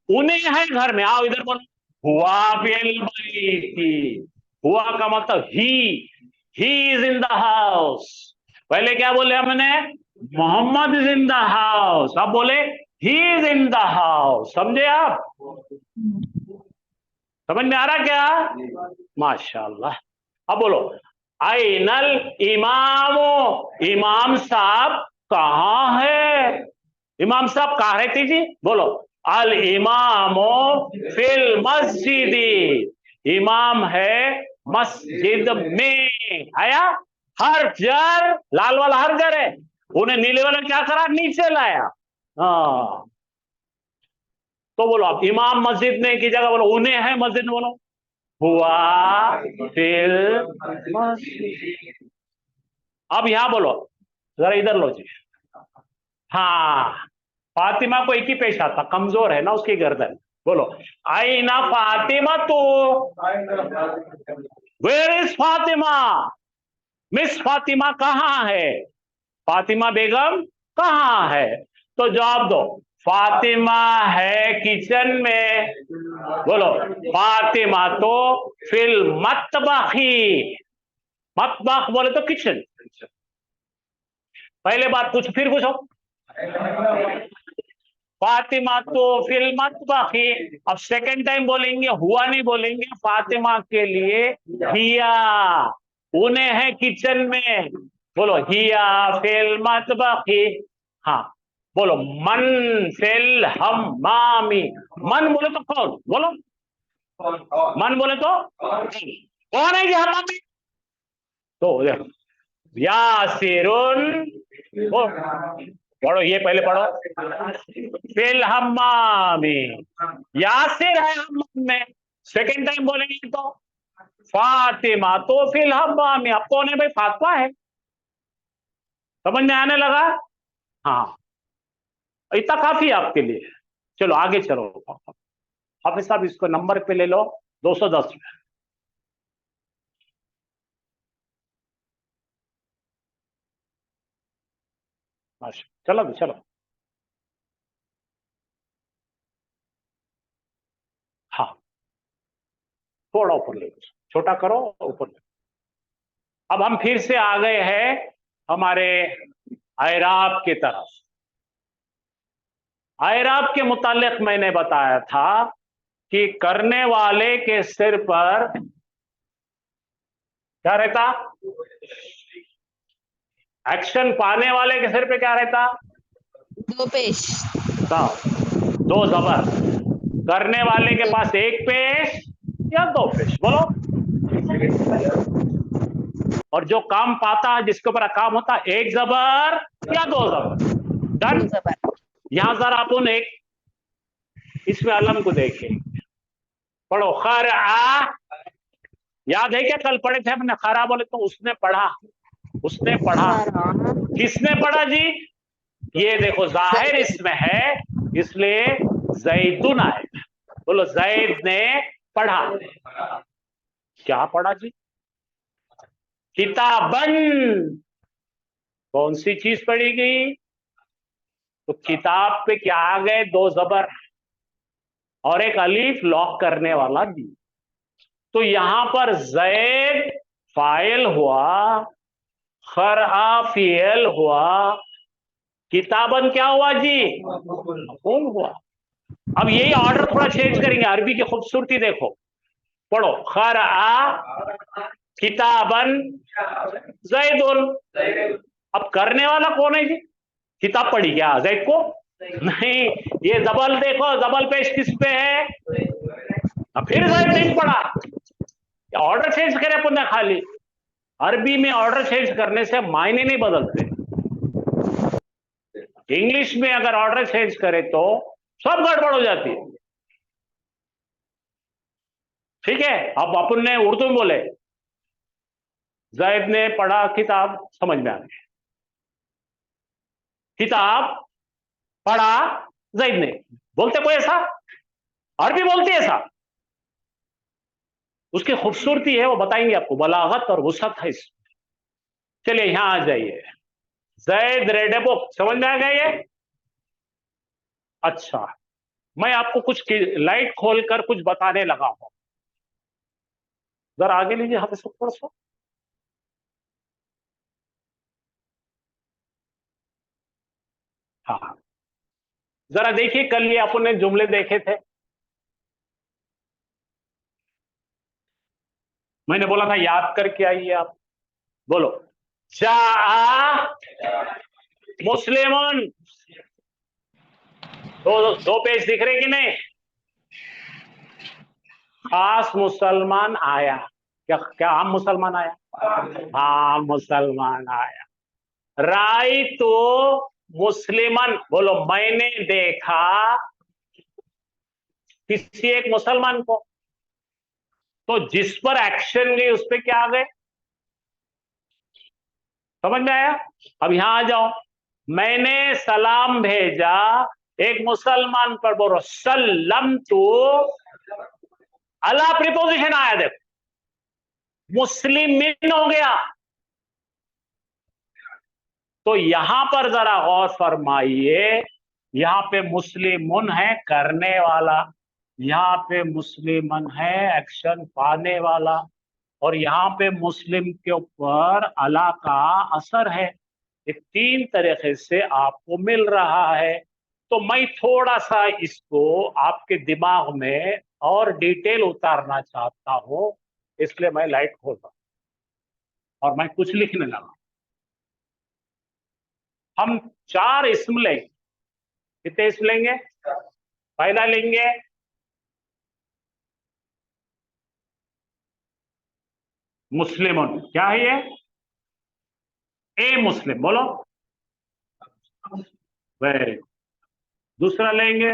उन्हें है घर में। आओ इधर बोलो, हुआ फिल बैती। हुआ का मतलब he is in the house. पहले क्या बोले हमने? Mohammad is in the house. अब बोले he is in the house. समझे आप? समझ में आ रहा क्या? माशाल्लाह। अब बोलो, आइनल इमामो, इमाम साहब कहाँ है? इमाम साहब कहाँ रहते जी? बोलो। अल इमामो फिल मस्जिदी, इमाम है मस्जिद में। आया? हर जर, लाल वाला हर जर है, उन्हें नीले वाला क्या करा? नीचे लाया। हाँ, तो बोलो आप इमाम मस्जिद में की जगह बोलो उन्हें है मस्जिद में, बोलो हुआ फिल मस्जिद। अब यहां बोलो, जरा इधर लो जी। हाँ, फातिमा को एक ही पेश आता, कमजोर है ना उसकी गर्दन। बोलो आईना फातिमा तो, where is Fatima? Miss Fatima कहाँ है? फातिमा बेगम कहाँ है? तो जवाब दो, फातिमा है किचन में। बोलो फातिमा तो फिल मतबखी, मतबख बोले तो किचन। पहले बात कुछ फिर पूछो। फातिमा तो फिल मतबखी, अब सेकंड टाइम बोलेंगे, हुआ नहीं बोलेंगे, फातिमा के लिए हिया, उन्हें है किचन में। बोलो हिया फिल मतबखी। हाँ, बोलो मन फिल हम्मामी, मन बोले तो कौन? बोलो मन बोले तो कौन है जी हम्मामी? तो देखो यासिरुन, पढ़ो ये पहले पढ़ो। फिल हम्मामी, यासिर है हम्माम में। सेकंड टाइम बोलेंगे तो फातिमा तो फिल हम्मामी, अब कौन है भाई? फातिमा है। समझ में आने लगा? हाँ, इतना काफी है आपके लिए। चलो आगे चलो। हाफिज साहब इसको नंबर पे ले लो 210 में। चलो चलो, हाँ थोड़ा ऊपर ले लो, छोटा करो ऊपर ले। अब हम फिर से आ गए हैं हमारे आयराब की तरफ। आयराब के मुतालिक मैंने बताया था कि करने वाले के सिर पर क्या रहता? एक्शन पाने वाले के सिर पे क्या रहता? दो पेश। दो जबर। करने वाले के पास एक पेश या दो पेश, बोलो। और जो काम पाता है, जिसके ऊपर काम होता है, एक जबर या दो जबर। डन। यहां जरा अपन एक इसमें अलम को देखें। पढ़ो खर आ, याद है क्या कल पढ़े थे हमने? खरा बोले तो उसने पढ़ा, उसने पढ़ा। किसने पढ़ा जी? ये देखो जाहिर इसमें है, इसलिए जैदुन आएगा। बोलो जैद ने पढ़ा। क्या पढ़ा जी? किताबन, कौन सी चीज पढ़ी गई? तो किताब पे क्या आ गए? दो जबर और एक अलीफ लॉक करने वाला जी। तो यहां पर जैद फाइल हुआ, खरा फियल हुआ, किताबन क्या हुआ जी? मफूल हुआ। अब यही ऑर्डर थोड़ा चेंज करेंगे, अरबी की खूबसूरती देखो। पढ़ो खरा किताबन जैदुन। अब करने वाला कौन है जी? किताब पढ़ी क्या जैद को? नहीं, ये जबल देखो, जबल पेश किस पे है? फिर जैद नहीं पढ़ा। ऑर्डर चेंज करे अपन ने खाली। अरबी में ऑर्डर चेंज करने से मायने नहीं बदलते। इंग्लिश में अगर ऑर्डर चेंज करे तो सब गड़बड़ हो जाती है। ठीक है, अब अपन ने उर्दू में बोले जैद ने पढ़ा किताब, समझ में आ गया। किताब पढ़ा जैद ने, बोलते कोई ऐसा? अरबी बोलती है ऐसा? उसकी खूबसूरती है, वो बताएंगे आपको, बलागत और वुसअत है इसमें। चलिए यहां आ जाइए। जैद रेड ए बुक, समझ में आ गया ये? अच्छा, मैं आपको कुछ लाइट खोलकर कुछ बताने लगा हूं। जरा आगे लीजिए हाफिज थोड़ा सा। हाँ, जरा देखिए, कल ये अपन ने जुमले देखे थे। मैंने बोला था याद करके आइए आप। बोलो, जा मुस्लिमन। दो पेज दिख रहे कि नहीं? खास मुसलमान आया। क्या क्या आम मुसलमान आया? हाँ, मुसलमान आया। राई तो मुस्लिमन, बोलो मैंने देखा किसी एक मुसलमान को। तो जिस पर एक्शन गई उस पर क्या आ गए? समझ में आया? अब यहां आ जाओ, मैंने सलाम भेजा एक मुसलमान पर, बोलो सल्लम तो अला प्रिपोजिशन आया, देखो मुस्लिमिन हो गया। तो यहां पर जरा गौर फरमाइए, यहां पे मुस्लिमुन है करने वाला, यहां पे मुस्लिमन है एक्शन पाने वाला, और यहां पे मुस्लिम के ऊपर अला का असर है। ये तीन तरीके से आपको मिल रहा है। तो मैं थोड़ा सा इसको आपके दिमाग में और डिटेल उतारना चाहता हूं, इसलिए मैं लाइट खोल रहा हूं और मैं कुछ लिखने लगा। हम 4 इसम लेंगे। कितने इसम लेंगे? पहला लेंगे मुस्लिमुन। क्या है ये? ए मुस्लिम, बोलो वेरी गुड। दूसरा लेंगे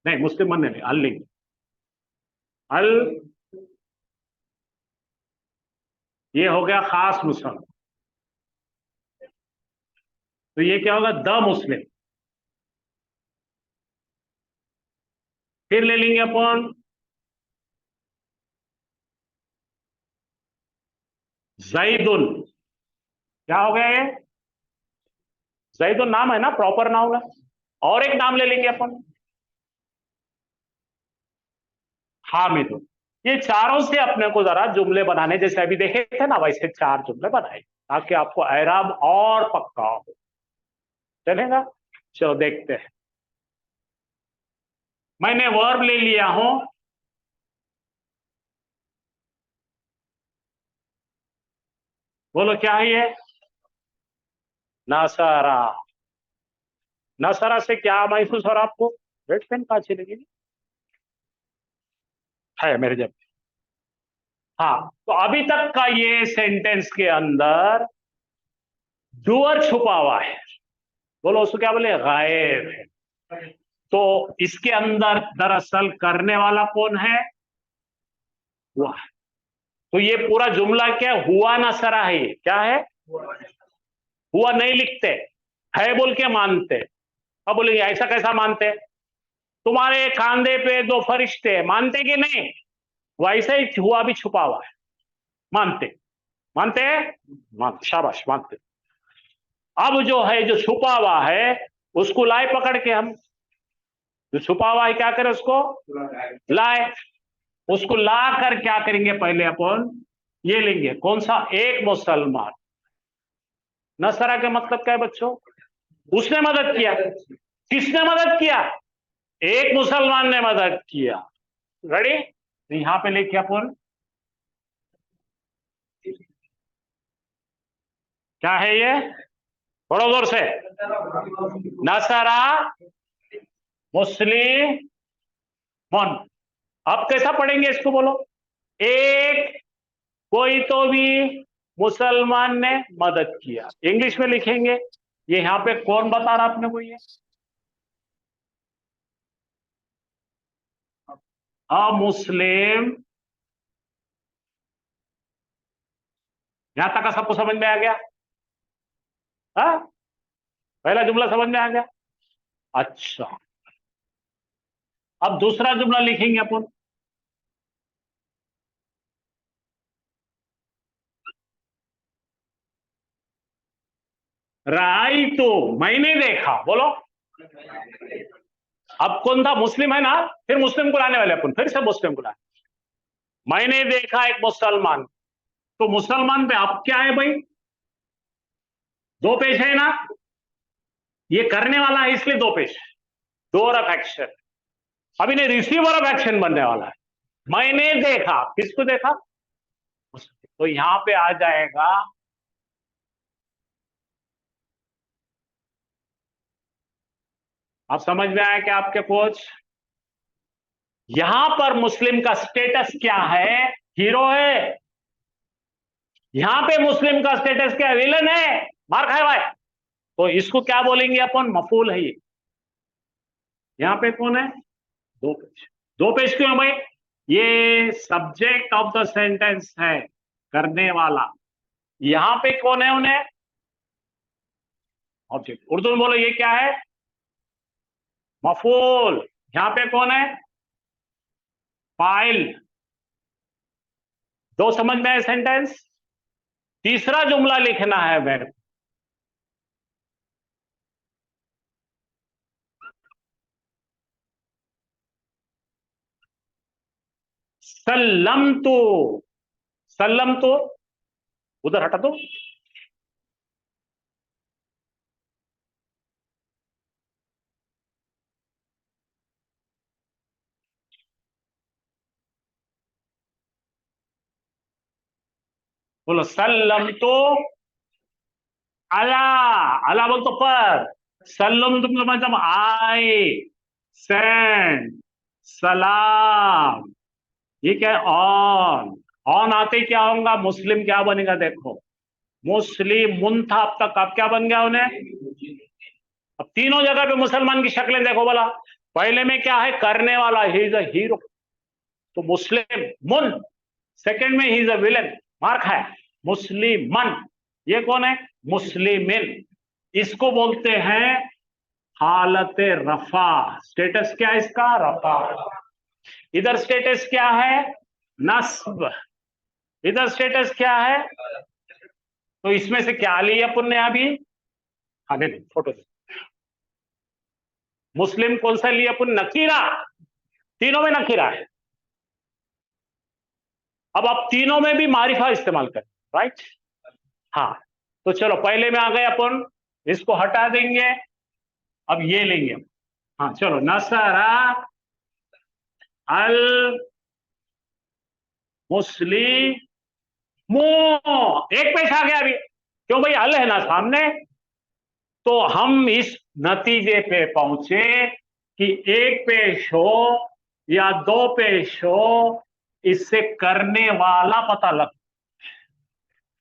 नहीं, मुस्लिम मन नहीं, अल लेंगे। अल, ये हो गया खास मुसलमान। तो ये क्या होगा? The Muslim. फिर ले लेंगे अपन जैदुन। क्या हो गया ये? जैदुन नाम है ना, प्रॉपर नाउन है। और एक नाम ले लेंगे अपन हामिदुन। ये चारों से अपने को जरा जुमले बनाने, जैसे अभी देखे थे ना, वैसे 4 जुमले बनाए ताकि आपको एराब और पक्का हो। चलेगा? चलो देखते हैं। मैंने वर्ब ले लिया हूं, बोलो क्या है ये? नसरा। नसरा से क्या महसूस हो रहा आपको? रेड पेन कहां अच्छी लगी है मेरे जब। हाँ, तो अभी तक का ये सेंटेंस के अंदर डूअर छुपा हुआ है। बोलो उसको क्या बोले? गायब है। तो इसके अंदर दरअसल करने वाला कौन है? हुआ। तो ये पूरा जुमला क्या हुआ नसरा है? ये क्या है? हुआ नहीं लिखते, है बोल के मानते। अब बोलेंगे ऐसा कैसा मानते? तुम्हारे कांधे पे 2 फरिश्ते, मानते कि नहीं? वैसे ही हुआ भी छुपा हुआ है। मानते? मानते हैं? मानते, शाबाश, मानते। अब जो है, जो छुपा हुआ है, उसको लाए पकड़ के हम। जो छुपा हुआ है क्या करें? उसको लाए। उसको ला कर क्या करेंगे? पहले अपन ये लेंगे, कौन सा? एक मुसलमान। नसरा का मतलब क्या है बच्चों? उसने मदद किया। किसने मदद किया? एक मुसलमान ने मदद किया। रेडी? तो यहां पे लेके अपन क्या है ये? बड़ो जोर से, नसरा मुस्लिम मन। अब कैसा पढ़ेंगे इसको? बोलो, एक कोई तो भी मुसलमान ने मदद किया। इंग्लिश में लिखेंगे। ये यहां पे कौन बता रहा आपने को? ये अ मुस्लिम। यहां तक का सबको समझ में आ गया? हाँ, पहला जुमला समझ में आ गया। अच्छा, अब दूसरा जुमला लिखेंगे अपन। राई तो मैंने देखा, बोलो। अब कौन था? मुस्लिम है ना, फिर मुस्लिम को लाने वाले अपन, फिर से मुस्लिम को लाने। मैंने देखा एक मुसलमान। तो मुसलमान पे अब क्या है भाई? 2 पेश है ना, ये करने वाला है इसलिए 2 पेश। Door of action. अब इन्हें रिसीवर ऑफ एक्शन बनने वाला है। मैंने देखा, किसको देखा? तो यहां पे आ जाएगा आप समझ में आया क्या आपके कोच? यहां पर मुस्लिम का स्टेटस क्या है? हीरो है। यहां पे मुस्लिम का स्टेटस क्या है? विलन है, मार खाए भाई। तो इसको क्या बोलेंगे अपन? मफूल है ये। यहां पे कौन है? दो पेश। दो पेश क्यों है भाई? ये सब्जेक्ट ऑफ द सेंटेंस है, करने वाला। यहां पे कौन है? उन्हें ऑब्जेक्ट। उर्दू में बोलो ये क्या है? मफूल। यहां पे कौन है? फाइल। दो समझ में आए सेंटेंस? तीसरा जुमला लिखना है मेरे को। सल्लम तो, सल्लम तो उधर हटा दो। बोलो सल्लम तो अला। अला बोल तो पर। सल्लम तुम मतलब आई सेंड सलाम। ये क्या है? ऑन। ऑन आते ही क्या होगा? मुस्लिम क्या बनेगा? देखो, मुस्लिम मुन था अब तक, अब क्या बन गया उन्हें? अब तीनों जगह पे मुसलमान की शक्लें देखो बोला। पहले में क्या है? करने वाला, ही इज अ हीरो, तो मुस्लिम मुन। सेकंड में ही इज अ विलन, मार खाया, मुस्लिमन। ये कौन है? मुस्लिमिन। इसको बोलते हैं हालत रफा। स्टेटस क्या है इसका? रफा। इधर स्टेटस क्या है? नस्ब। इधर स्टेटस क्या है? तो इसमें से क्या लिया अपन ने अभी? आगे फोटो। मुस्लिम कौन सा लिया अपन? नकीरा। तीनों में नकीरा है। अब आप तीनों में भी मारिफा इस्तेमाल करें, राइट? हाँ, तो चलो पहले में आ गए अपन, इसको हटा देंगे, अब ये लेंगे। हाँ चलो, नसरा अल मुस्लिमो। एक पेश आ गया अभी, क्यों भाई? अल है ना सामने। तो हम इस नतीजे पे पहुंचे कि एक पेश हो या दो पेश हो, इससे करने वाला पता लग।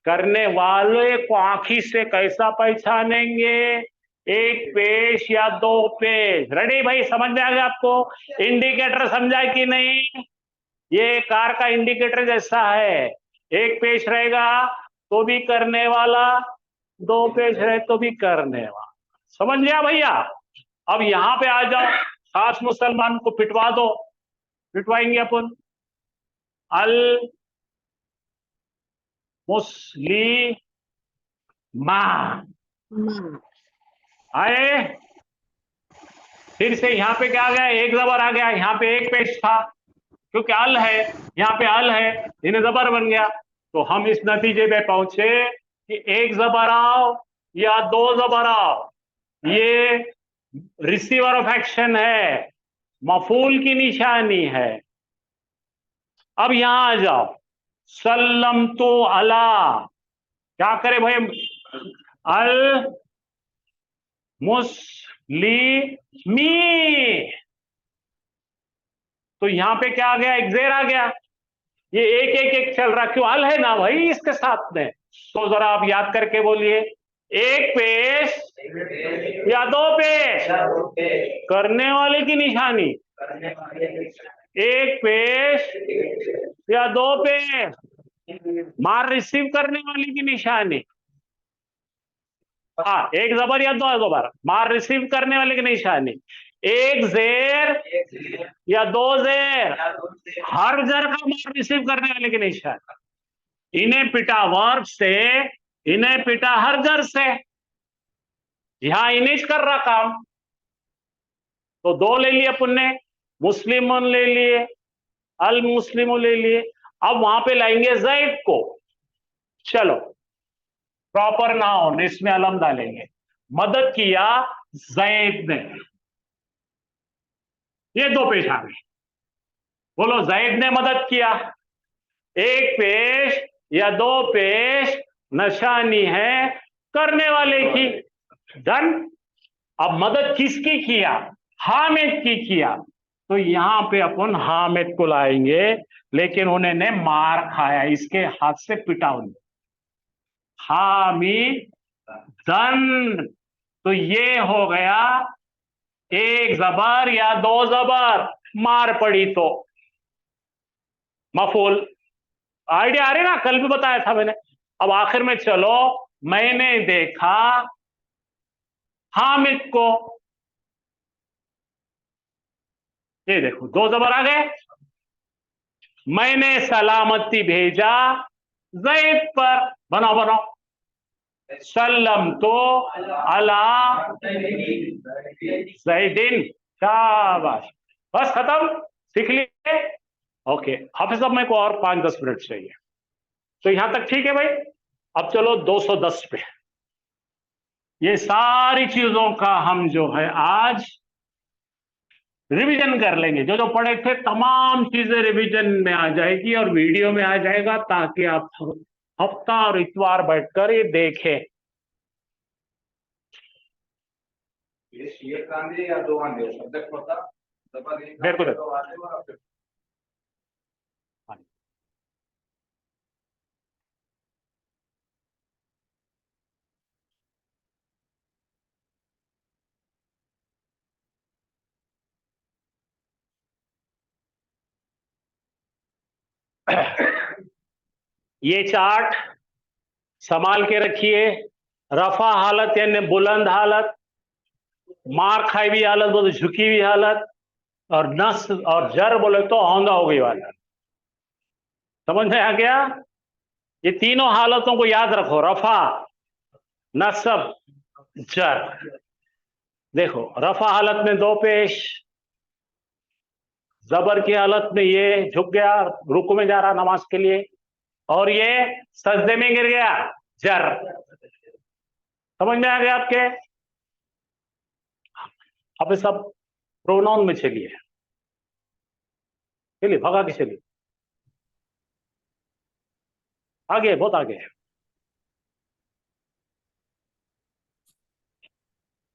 करने वाले को आंखी से कैसा पहचानेंगे? एक पेश या दो पेश। रेडी भाई? समझ में आ गया आपको? इंडिकेटर समझा कि नहीं? ये कार का इंडिकेटर जैसा है, एक पेश रहेगा तो भी करने वाला, दो पेश रहे तो भी करने वाला। समझ गया भैया? अब यहां पे आ जाओ, खास मुसलमान को पिटवा दो। पिटवाएंगे अपन। अल मुस्लिम आए। फिर से यहां पे क्या आ गया? एक जबर आ गया। यहां पे एक पेश था, क्योंकि अल है, यहाँ पे अल है, इन्हें जबर बन गया। तो हम इस नतीजे पे पहुंचे कि एक जबर आओ या दो जबर आओ, ये रिसीवर ऑफ एक्शन है, मफूल की निशानी है। अब यहां आ जाओ, सल्लम तो अला। क्या करे भाई? अल मुस्लिमी। तो यहां पे क्या आ गया? एक जेर आ गया। ये एक एक एक चल रहा, क्यों? अल है ना भाई इसके साथ में। तो जरा आप याद करके बोलिए, एक पेश या दो पेश? करने वाले की निशानी। एक पेश या दो पेश? मार रिसीव करने वाले की निशानी। हाँ, एक जबर या दो जबर, मार रिसीव करने वाले की निशानी। एक जेर या दो जेर, हर जर का मार रिसीव करने वाले की निशानी। इन्हें पिटा वर्ब से, इन्हें पिटा हर जर से। यहां इनिज कर रहा काम। तो दो ले लिए अपन ने, मुस्लिमों ले लिए, अल मुस्लिमों ले लिए। अब वहां पे लाएंगे जैद को। चलो, प्रॉपर नाउन, इसमें अलम डालेंगे। मदद किया जैद ने। ये दो पेश आ गए। बोलो जैद ने मदद किया, एक पेश या दो पेश, निशानी है करने वाले की। डन। अब मदद किसकी किया? हामिद की किया। तो यहां पे अपन हामिद को लाएंगे, लेकिन उन्होंने मार खाया, इसके हाथ से पिटा उन्हें। हामिद दन। तो ये हो गया एक जबर या दो जबर, मार पड़ी तो मफूल। आइडिया आ रही ना, कल भी बताया था मैंने। अब आखिर में चलो, मैंने देखा हामिद को, ये देखो दो जबर आ गए। मैंने सलामती भेजा जैद पर, बनाओ बनाओ, सल्लम तो अला जैदिन। शाबाश, बस खत्म, सीख लिए। ओके हाफिज साहब, मेरे को और 5-10 मिनट चाहिए। तो यहां तक ठीक है भाई। अब चलो 210 पे। ये सारी चीजों का हम जो है आज रिवीजन कर लेंगे। जो जो पढ़े थे तमाम चीजें रिवीजन में आ जाएगी और वीडियो में आ जाएगा, ताकि आप हफ्ता और इतवार बैठकर ये देखें। मेरे को देखो, ये चार्ट संभाल के रखिए। रफा हालत यानी बुलंद हालत, मार खाई हुई हालत बोले झुकी हुई हालत, और नस और जर बोले तो औंधा हो गई हालत। समझ में आ गया? ये तीनों हालतों को याद रखो, रफा, नसब, जर। देखो रफा हालत में दो पेश, जबर की हालत में ये झुक गया, रुकू में जा रहा नमाज के लिए, और ये सजदे में गिर गया, जर। समझ में आ गया आपके? अब सब प्रोनाउन में चलिए, चलिए भगा के चलिए, आगे, बहुत आगे।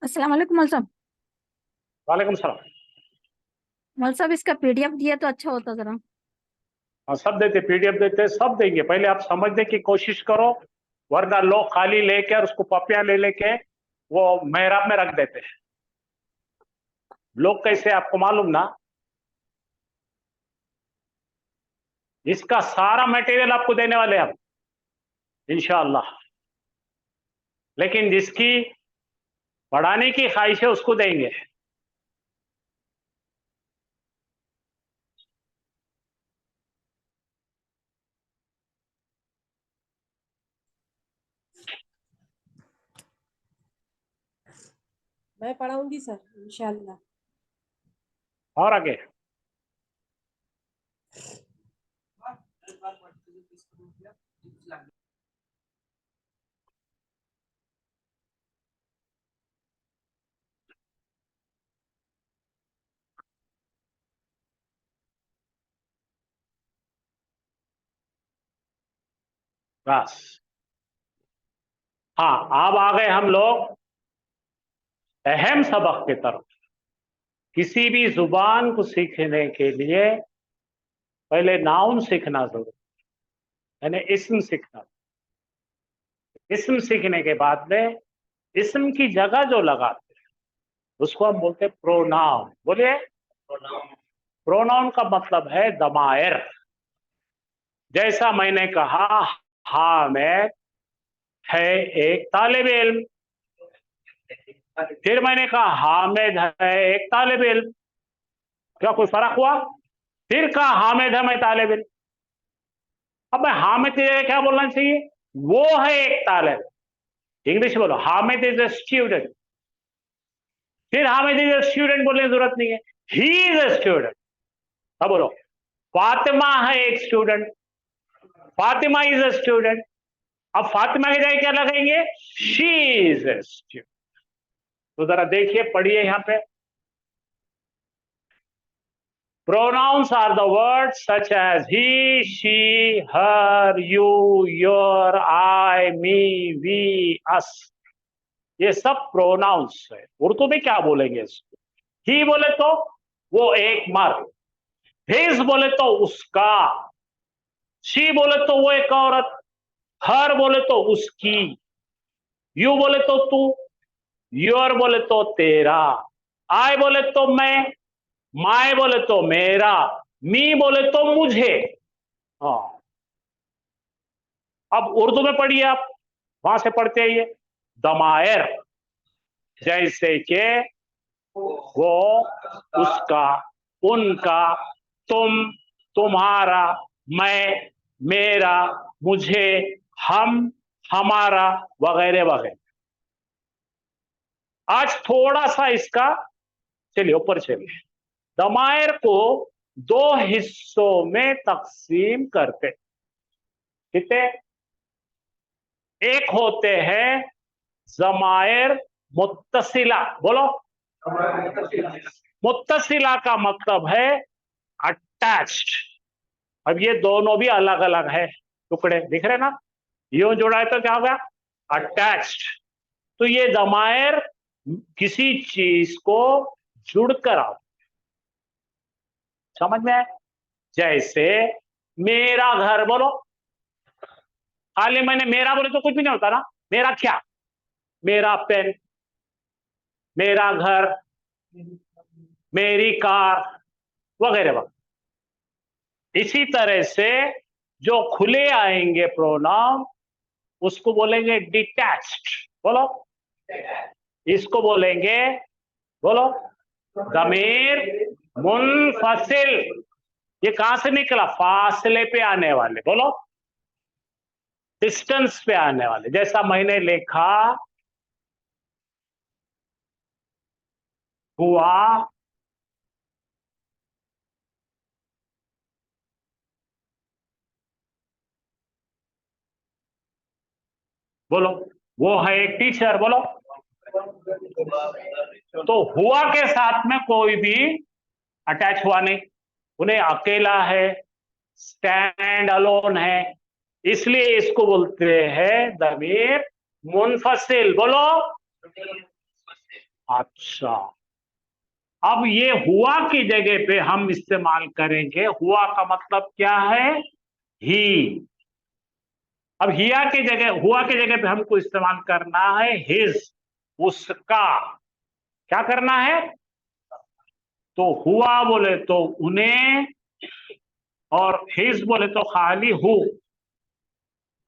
अस्सलाम वालेकुम मौलवी साहब। वालेकुम सलाम। मौलवी साहब इसका पीडीएफ दिया तो अच्छा होता जरा। हाँ सब देते, पीडीएफ देते, सब देंगे। पहले आप समझने की कोशिश करो, वरना लोग खाली लेकर उसको पपियां ले लेके वो मेहराब में रख देते हैं। लोग कैसे आपको मालूम ना। इसका सारा मटेरियल आपको देने वाले हम इंशाअल्लाह, लेकिन जिसकी पढ़ाने की ख्वाहिश है उसको देंगे। मैं पढ़ाऊंगी सर इंशाल्लाह। और आगे बस। हाँ अब आ गए हम लोग अहम सबक की तरफ। किसी भी जुबान को सीखने के लिए पहले नाउन सीखना जरूरी, यानी इस्म सीखना। इस्म सीखने के बाद में इस्म की जगह जो लगाते हैं उसको हम बोलते हैं प्रोनाउन। बोलिए, प्रोनाउन का मतलब है दमायर। जैसा मैंने कहा हामिद है एक तालिब इल्म, फिर मैंने कहा हामिद है एक तालिब इल्म, क्या कोई फर्क हुआ? फिर कहा हामिद है मैं तालिब इल्म। अब मैं हामिद की जगह क्या बोलना चाहिए? वो है एक तालिब। इंग्लिश बोलो, हामिद इज ए स्टूडेंट। फिर हामिद इज ए स्टूडेंट बोलने की जरूरत नहीं है, ही इज ए स्टूडेंट। अब बोलो, फातिमा है एक student, Fatima is a student. अब फातिमा की जगह क्या लगाएंगे? She is a student. तो जरा देखिए, पढ़िए यहां पे। Pronouns are the words such as he, she, her, you, your, I, me, we, us. ये सब प्रोनाउंस है। उर्दू में क्या बोलेंगे इसको? ही बोले तो वो एक मर्द, हिज बोले तो उसका, शी बोले तो वो एक औरत, हर बोले तो उसकी, यू बोले तो तू, योर बोले तो तेरा, आई बोले तो मैं, माय बोले तो मेरा, मी बोले तो मुझे। हाँ, अब उर्दू में पढ़िए आप, वहां से पढ़ते आइए। दमायर, जैसे कि वो, उसका, उनका, तुम, तुम्हारा, मैं, मेरा, मुझे, हम, हमारा, वगैरह वगैरह। आज थोड़ा सा इसका चलिए ऊपर चलिए। दमायर को दो हिस्सों में तकसीम करते। कितने? एक होते हैं जमायर मुत्तसिला। बोलो, मुत्तसिला का मतलब है अटैच्ड। अब ये दोनों भी अलग अलग है, टुकड़े दिख रहे ना, यूं जोड़ा है तो क्या हो गया? अटैच्ड। तो ये जमायर किसी चीज को जुड़कर आता, समझ में आए? जैसे मेरा घर, बोलो, खाली मैंने मेरा बोले तो कुछ भी नहीं होता ना। मेरा क्या? मेरा पेन, मेरा घर, मेरी कार, वगैरह वगैरह। इसी तरह से जो खुले आएंगे प्रोनाउन उसको बोलेंगे डिटैच्ड। बोलो, इसको बोलेंगे, बोलो, ज़मीर मुनफसिल। ये कहां से निकला? फासले पे आने वाले, बोलो, डिस्टेंस पे आने वाले। जैसा मैंने लिखा हुआ, बोलो, वो है एक टीचर, बोलो। तो हुआ के साथ में कोई भी अटैच हुआ नहीं, उन्हें अकेला है, स्टैंड अलोन है, इसलिए इसको बोलते हैं ज़मीर मुनफसिल। बोलो, अच्छा। अब ये हुआ की जगह पे हम इस्तेमाल करेंगे, हुआ का मतलब क्या है? ही। अब हिया की जगह, हुआ की जगह पे हमको इस्तेमाल करना है हिज, उसका। क्या करना है? तो हुआ बोले तो उन्हें, और हिज बोले तो खाली हु।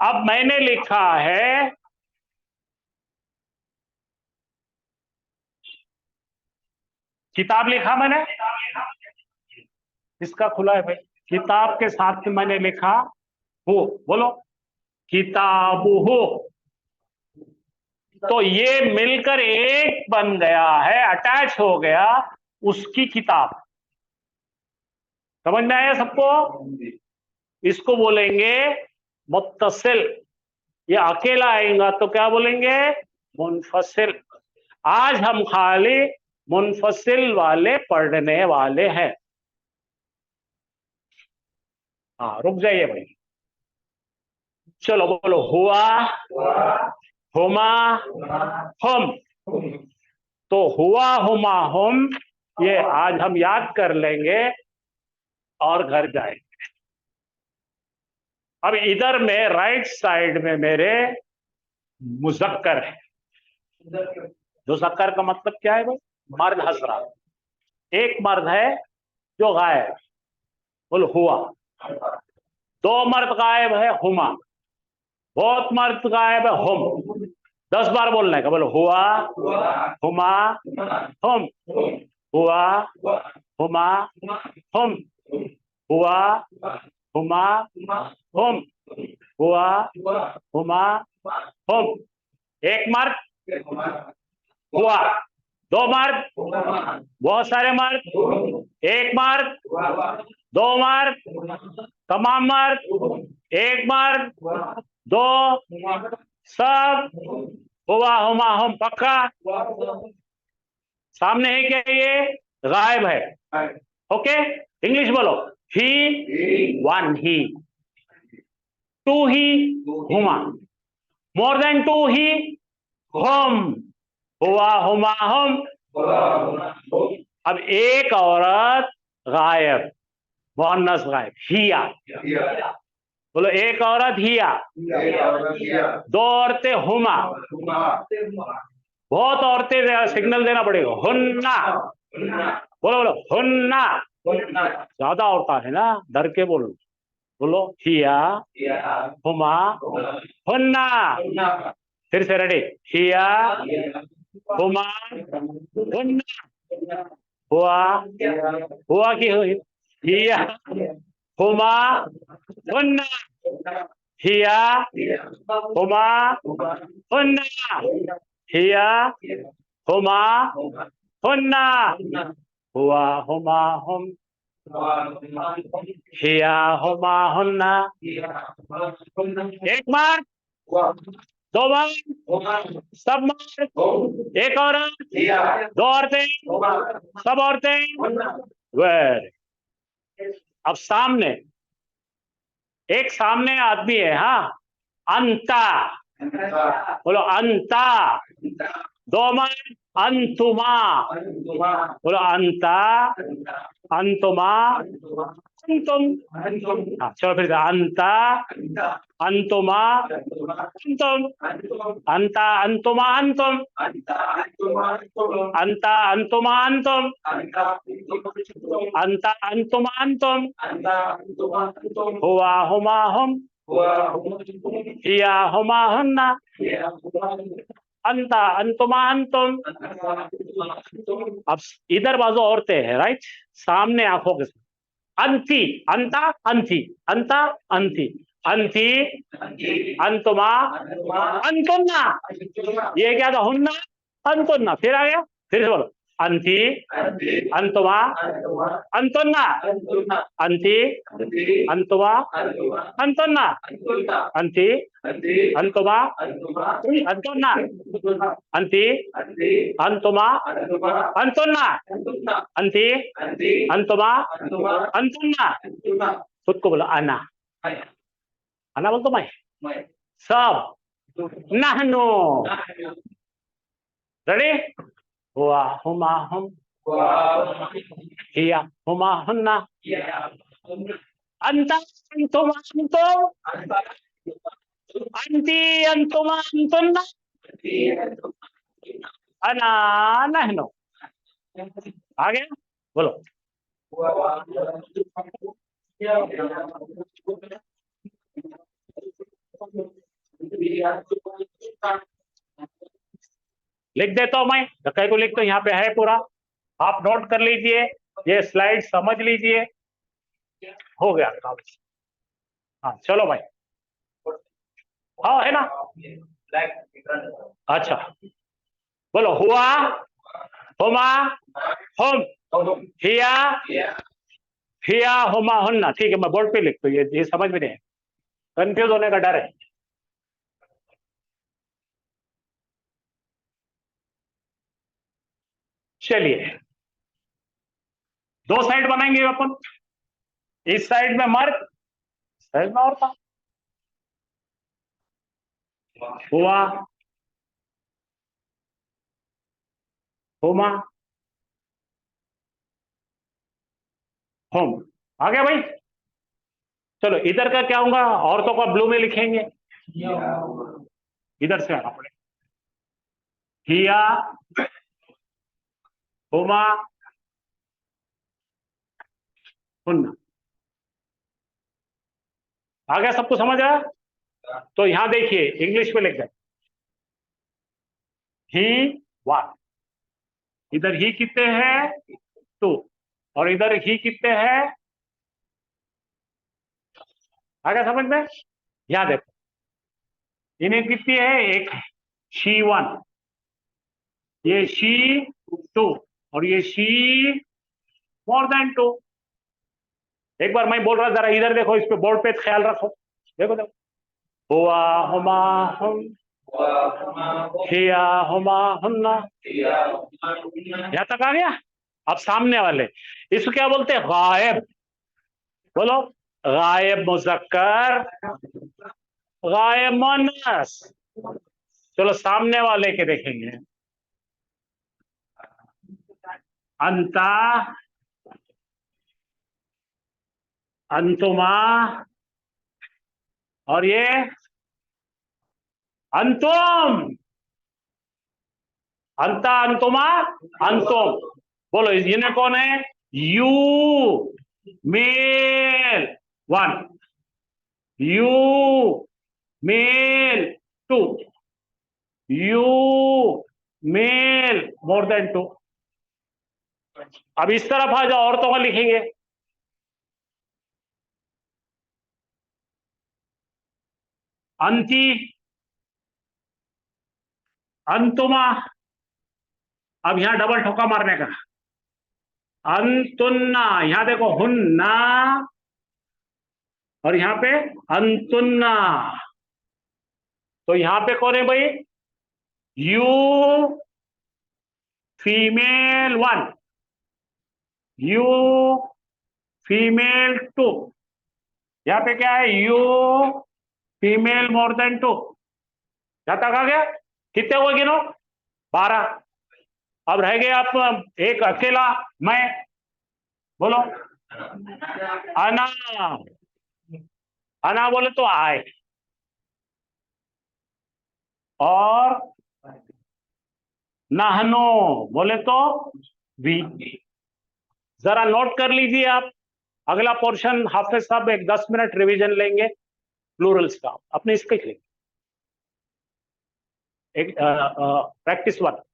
अब मैंने लिखा है किताब, लिखा मैंने, इसका खुला है भाई। किताब के साथ में मैंने लिखा हो, बोलो, किताबु हो। तो ये मिलकर एक बन गया है, अटैच हो गया, उसकी किताब। समझ में आया सबको? इसको बोलेंगे मुत्तसिल। ये अकेला आएगा तो क्या बोलेंगे? मुनफसिल। आज हम खाली मुनफसिल वाले पढ़ने वाले हैं। हाँ, रुक जाइए भाई, चलो बोलो, हुआ, हुमा, हम। तो हुआ, हुमा, हम, ये आज हम याद कर लेंगे और घर जाएंगे। अब इधर में राइट साइड में मेरे मुजक्कर है। मुजक्कर का मतलब क्या है भाई? मर्द हजरात। एक मर्द है जो गायब, बोलो हुआ। दो मर्द गायब है, हुमा। बहुत मर्द गायब है, हम। 10 बार बोलने का, बोलो, हुआ, हुमा, हम। हुआ, हुमा, हम। हुआ, हुमा, हम। हुआ, हुमा, हम। एक मर्द हुआ, दो मर्द, बहुत सारे मर्द, एक मर्द, दो मर्द, तमाम मर्द, एक मर्द, दो, सब। हुआ, हुमा, हम। पक्का? सामने है क्या? ये गायब है। ओके, इंग्लिश बोलो। He, one he, two he, हुमा, मोर देन टू ही, हम, हुआ, हुमा, हम। अब एक औरत गायब, मुअन्नस गायब, हिया। बोलो एक औरत हिया, दो औरतें हुमा, बहुत औरतें सिग्नल देना पड़ेगा, हुन्ना। बोलो बोलो हुन्ना, ज्यादा औरतें है ना, डर के बोलो। बोलो हिया, हुमा, हुन्ना। फिर से रेडी, हिया, हुमा, हुन्ना। हुआ, हुआ की हुई, हिया, हुमा, हुन्ना, हिया, हुमा, हुन्ना, हिया, हुमा, हुन्ना, हुआ, हुमा, हम, हिया, हुमा, हुन्ना। एक मार्क, दो मार्क, सब मार्क, एक औरत, दो औरतें, सब औरतें। वेरी, अब सामने एक सामने आदमी है, हाँ, अंता। बोलो अंता, दो मार्क, अंतुमा। बोलो अंता, अंतुमा, अंतुम। हाँ, चलो फिर से, अंता, अंतुमा, अंतुम, अंता, अंतुमा, अंतुम, अंता, अंतुमा, अंतुम, अंता, अंतुमा, अंतुम, हुआ, हुमा, हम, हिया, हुमा, हुन्ना, अंता, अंतुमा, अंतुम। अब इधर बाजू औरतें हैं, राइट, सामने आंखों के साथ, अंती, अंता, अंती, अंता, अंती, अंती, अंतुमा, अंतुन्ना। ये क्या था, हुन्ना, अंतुन्ना। फिर आ गया, फिर से बोलो, अंती, अंतुमा, अंतुन्ना, अंती, अंतुमा, अंतुन्ना, अंती, अंतुमा, अंतुन्ना, अंती, अंतुमा, अंतुन्ना, अंती, अंतुमा, अंतुन्ना। खुद को बोलो, अना, अना बोल तो मैं, सब, नहनो। रेडी, हुआ, हुमा, हम, हिया, हुमा, हुन्ना, अंता, अंतुमा, अंतुम, अंती, अंतुमा, अंतुन्ना, अना, नहनो। आ गया, बोलो। लिख देता हूं मैं, धक्के को लिख, तो यहाँ पे है पूरा, आप नोट कर लीजिए, ये स्लाइड समझ लीजिए, हो गया काम। हाँ चलो भाई, हाँ है ना। अच्छा, बोलो हुआ, हुमा, हम, हिया, हिया, हुमा, हुन्ना। ठीक है, मैं बोर्ड पे लिखता हूँ, ये समझ में नहीं है, कंफ्यूज होने का डर है। चलिए, दो साइड बनाएंगे अपन, इस साइड में मर्द, साइड में औरत। हुआ, हुमा, हम। आ गया भाई। चलो इधर का क्या होगा, औरतों का ब्लू में लिखेंगे, इधर से आना पड़ेगा, हिया, हुमा, हुन्ना। आ गया, सबको समझ आया। तो यहां देखिए, इंग्लिश में लिख दे, ही, वन, इधर ही कितने हैं, टू, और इधर ही कितने हैं। आ गया समझ में। यहां देखो, इन्हें कितनी है, एक, शी वन, ये शी टू, और ये शी मोर देन टू। एक बार मैं बोल रहा, जरा इधर देखो, इस पे बोर्ड पे ख्याल रखो, देखो देखो, हुआ, हुमा, हम, हिया, हुमा, हुन्ना। यहां तक आ गया। अब सामने वाले, इसको क्या बोलते हैं? गायब। बोलो, गायब मुज़क्कर, गायब मुअन्नस। चलो सामने वाले के देखेंगे। अंता, अंतुमा, और ये अंतुम। अंता, अंतुमा, अंतुम। बोलो इन्हें कौन है? You male 1, you male 2, you male more than 2। अब इस तरफ आ जाओ, औरतों का लिखेंगे। अंती, अंतुमा। अब यहां डबल ठोका मारने का। अंतुन्ना, यहां देखो हुन्ना, और यहां पे अंतुन्ना। तो यहां पे कौन है भाई? You female 1, you female 2। यहां पे क्या है? You female more than 2। यहां तक आ गया? कितने हुए गिनो? 12। अब रह गए आप एक अकेला मैं। बोलो, अना। अना बोले तो आए, और नहनो बोले तो वी। जरा नोट कर लीजिए आप। अगला पोर्शन हाफिज साहब एक 10 मिनट रिवीजन लेंगे प्लूरल्स का, अपने इसके लेंगे। एक प्रैक्टिस 1।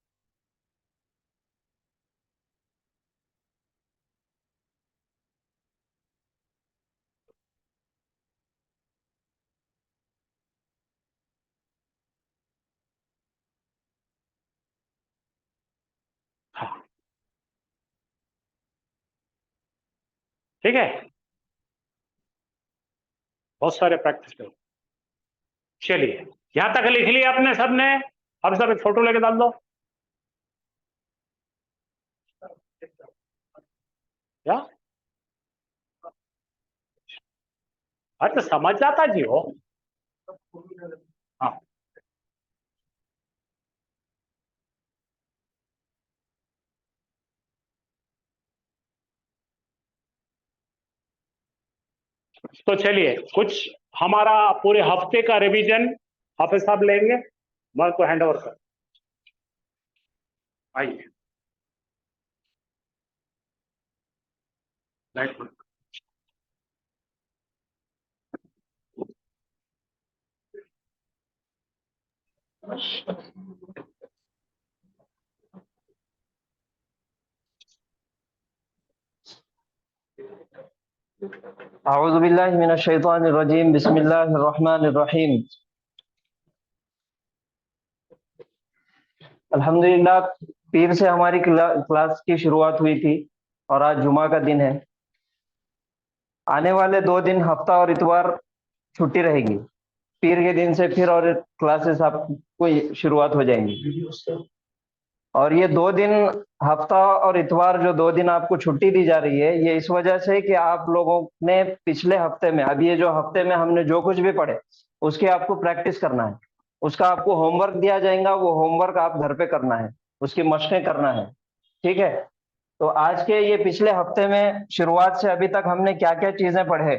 हाँ, ठीक है, बहुत सारे प्रैक्टिस करो। चलिए, यहां तक लिख लिया आपने सबने? अब सब एक फोटो लेके डाल दो। क्या? अरे तो समझ जाता जी हो। हाँ, तो चलिए कुछ हमारा पूरे हफ्ते का रिवीजन हाफिज साहब लेंगे। मैं को हैंड ओवर कर। आइए, लाइट बंद। अऊज़ु बिल्लाहि मिनश शैतानिर रजीम, बिस्मिल्लाहिर रहमानिर रहीम। अल्हम्दुलिल्लाह, पीर से हमारी क्लास की शुरुआत हुई थी और आज जुमा का दिन है। आने वाले 2 दिन हफ्ता और इतवार छुट्टी रहेगी। पीर के दिन से फिर और क्लासेस आपको शुरुआत हो जाएंगी। और ये 2 दिन हफ्ता और इतवार जो 2 दिन आपको छुट्टी दी जा रही है, ये इस वजह से कि आप लोगों ने पिछले हफ्ते में, अब ये जो हफ्ते में हमने जो कुछ भी पढ़े उसकी आपको प्रैक्टिस करना है। उसका आपको होमवर्क दिया जाएगा, वो होमवर्क आप घर पे करना है, उसकी मशकें करना है। ठीक है? तो आज के ये पिछले हफ्ते में शुरुआत से अभी तक हमने क्या क्या चीजें पढ़े?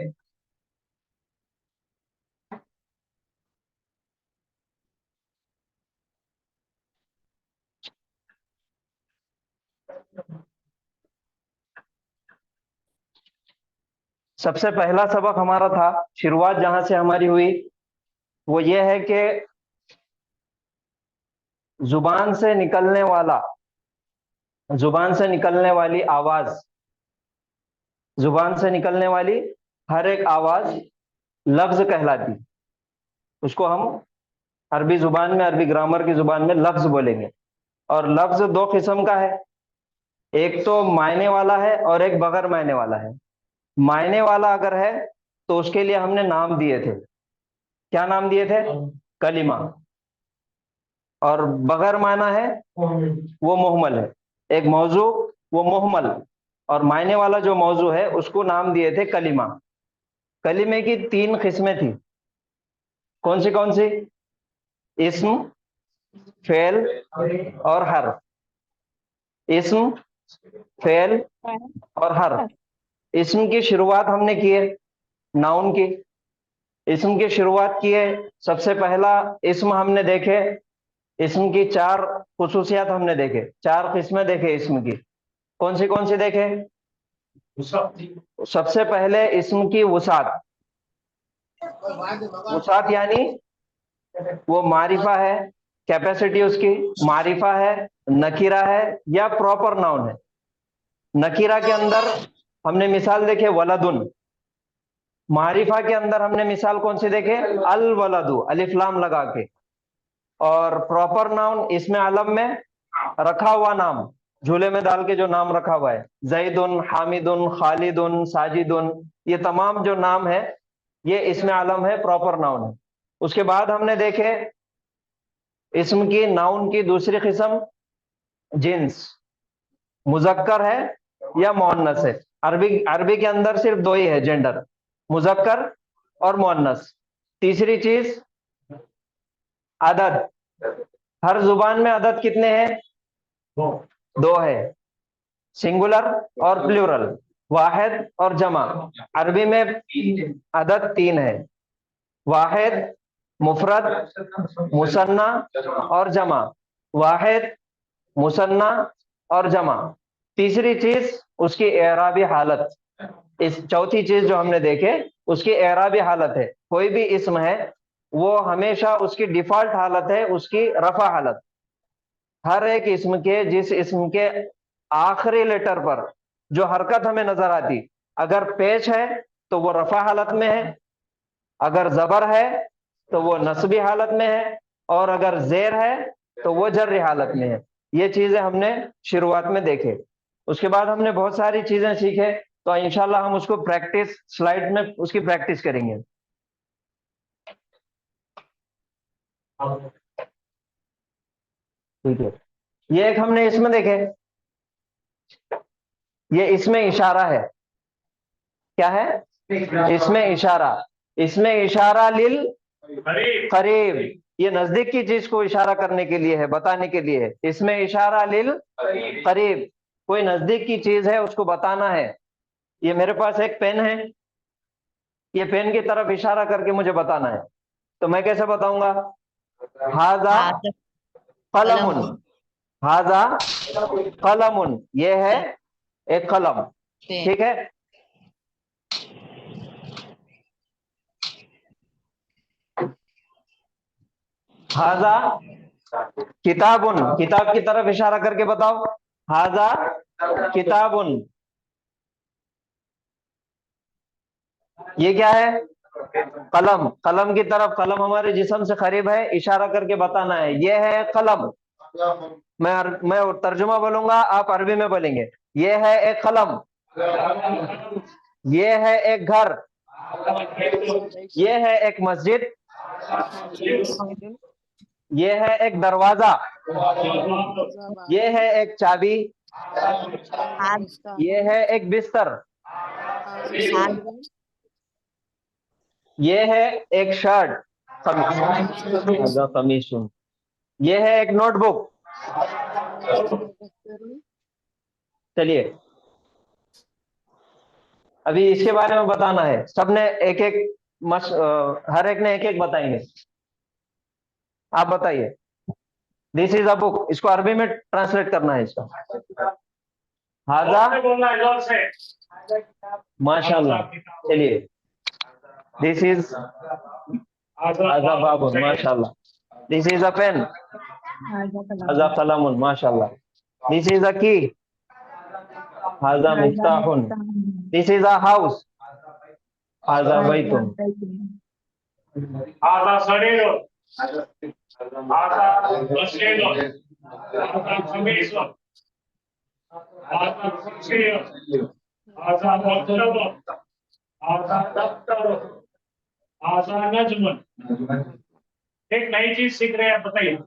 सबसे पहला सबक हमारा था, शुरुआत जहां से हमारी हुई वो ये है कि जुबान से निकलने वाला, जुबान से निकलने वाली आवाज, जुबान से निकलने वाली हर एक आवाज लफ्ज कहलाती। उसको हम अरबी जुबान में, अरबी ग्रामर की जुबान में लफ्ज बोलेंगे। और लफ्ज 2 किस्म का है, एक तो मायने वाला है और एक बगैर मायने वाला है। मायने वाला अगर है तो उसके लिए हमने नाम दिए थे। क्या नाम दिए थे? कलिमा। और बगैर मायना है वो मुहमल है। एक मौजू, वो मुहमल, और मायने वाला जो मौजू है उसको नाम दिए थे कलिमा। कलिमे की 3 किस्में थी। कौन सी? इस्म, फेल और हर्फ। इस्म, फेल और हर्फ। इस्म की शुरुआत हमने की है नाउन की। इस्म की शुरुआत की है, सबसे पहला इस्म हमने देखे। इस्म की 4 खुसूसियात हमने देखे, 4 किस्में देखे इस्म की। कौन सी देखे? सबसे पहले इस्म की वुसात। वुसात यानी वो मारिफा है, कैपेसिटी उसकी मारिफा है, नकीरा है या प्रॉपर नाउन है। नकीरा के अंदर हमने मिसाल देखे वलदुन। मारिफा के अंदर हमने मिसाल कौन सी देखे? अल वलदु, अलिफ लाम लगा के। और प्रॉपर नाउन इसमें आलम में रखा हुआ नाम, झूले में डाल के जो नाम रखा हुआ है, जैदुन, हामिदुन, खालिदुन, साजिदुन, ये तमाम जो नाम है ये इसमें आलम है, प्रॉपर नाउन है। उसके बाद हमने देखे इस्म की, नाउन की दूसरी किस्म जिन्स, मुजक्कर है या मुअन्नस है। अरबी के अंदर सिर्फ 2 ही है जेंडर, मुजक्कर और मुअन्नस। तीसरी चीज अदद। हर जुबान में अदद कितने हैं? 2 है, सिंगुलर और प्लूरल, वाहिद और जमा। अरबी में अदद 3 है, वाहिद, मुफरद, मुसन्ना और जमा। वाहिद, मुसन्ना और जमा। तीसरी चीज उसकी एराबी हालत। इस चौथी चीज जो हमने देखे उसकी एराबी हालत है। कोई भी इस्म है वो हमेशा उसकी डिफॉल्ट हालत है उसकी रफा हालत। हर एक इस्म के, जिस इस्म के आखिरी लेटर पर जो हरकत हमें नजर आती, अगर पेश है तो वो रफा हालत में है, अगर जबर है तो वो नस्बी हालत में है, और अगर जेर है तो वो जर्री हालत में है। ये चीजें हमने शुरुआत में देखे। उसके बाद हमने बहुत सारी चीजें सीखे, तो इंशाल्लाह हम उसको प्रैक्टिस स्लाइड में उसकी प्रैक्टिस करेंगे। ठीक है, ये एक हमने इसमें देखे, ये इसमें इशारा है। क्या है? इसमें इशारा। इसमें इशारा लिल करीब, ये नजदीक की चीज को इशारा करने के लिए है, बताने के लिए है। इसमें इशारा लिल करीब, कोई नजदीक की चीज है उसको बताना है। ये मेरे पास एक पेन है, ये पेन की तरफ इशारा करके मुझे बताना है, तो मैं कैसे बताऊंगा? हाजा कलमुन, हाजा कलमुन, ये है एक कलम। ठीक है, हाजा किताबुन, किताब की तरफ इशारा करके बताओ, हाजा किताबुन। ये क्या है? कलम। कलम की तरफ, कलम हमारे जिस्म से करीब है, इशारा करके बताना है, ये है कलम। मैं तर्जुमा बोलूंगा, आप अरबी में बोलेंगे। ये है एक कलम, ये है एक घर, ये है एक मस्जिद, ये है एक दरवाजा, ये है एक चाबी, ये है एक बिस्तर, ये है एक शर्ट, कमीज, ये है एक नोटबुक। चलिए, अभी इसके बारे में बताना है। सबने एक एक हर एक ने एक एक बताएंगे। आप बताइए, दिस इज अ बुक, इसको अरबी में ट्रांसलेट करना है इसका। हाजा, माशाल्लाह। चलिए, दिस इज हाजा बाबुन, माशाल्लाह। दिस इज अ पेन, हाजा कलमुन, माशाल्लाह। दिस इज अ की, हाजा मिफ्ताहुन। दिस इज अ हाउस, हाजा बैतुन। हाजा सरीर, हाजा मस्जिद, हाजा कमीज, हाजा कुर्सी, हाजा मकतब, हाजा दफ्तर, हाजा नज्म। एक नई चीज सीख रहे हैं, बताइए।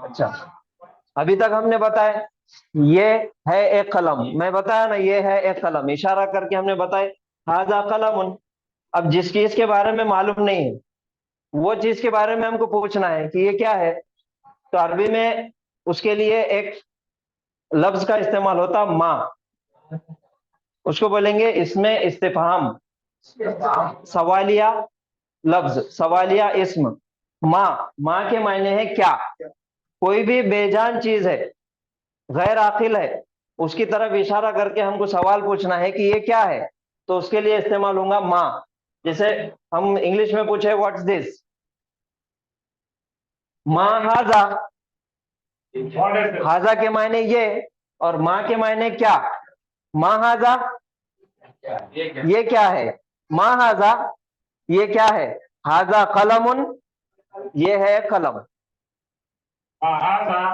अच्छा, अभी तक हमने बताया ये है एक कलम, मैं बताया ना ये है एक कलम, इशारा करके हमने बताया हाजा कलमुन। अब जिस चीज के बारे में मालूम नहीं है वो चीज के बारे में हमको पूछना है कि ये क्या है, तो अरबी में उसके लिए एक लफ्ज का इस्तेमाल होता माँ, उसको बोलेंगे इसमें इस्तिफहाम, सवालिया लफ्ज, सवालिया इस्म। माँ, माँ के मायने है क्या, कोई भी बेजान चीज है, गैर आकिल है, उसकी तरफ इशारा करके हमको सवाल पूछना है कि ये क्या है, तो उसके लिए इस्तेमाल होगा माँ। जैसे हम इंग्लिश में पूछे व्हाट्स दिस, माँ हाजा, हाजा के मायने ये और माँ के मायने क्या, माँ हाजा ये क्या है, माँ हाजा ये क्या है, हाजा कलमुन ये है कलम, माँ हाजा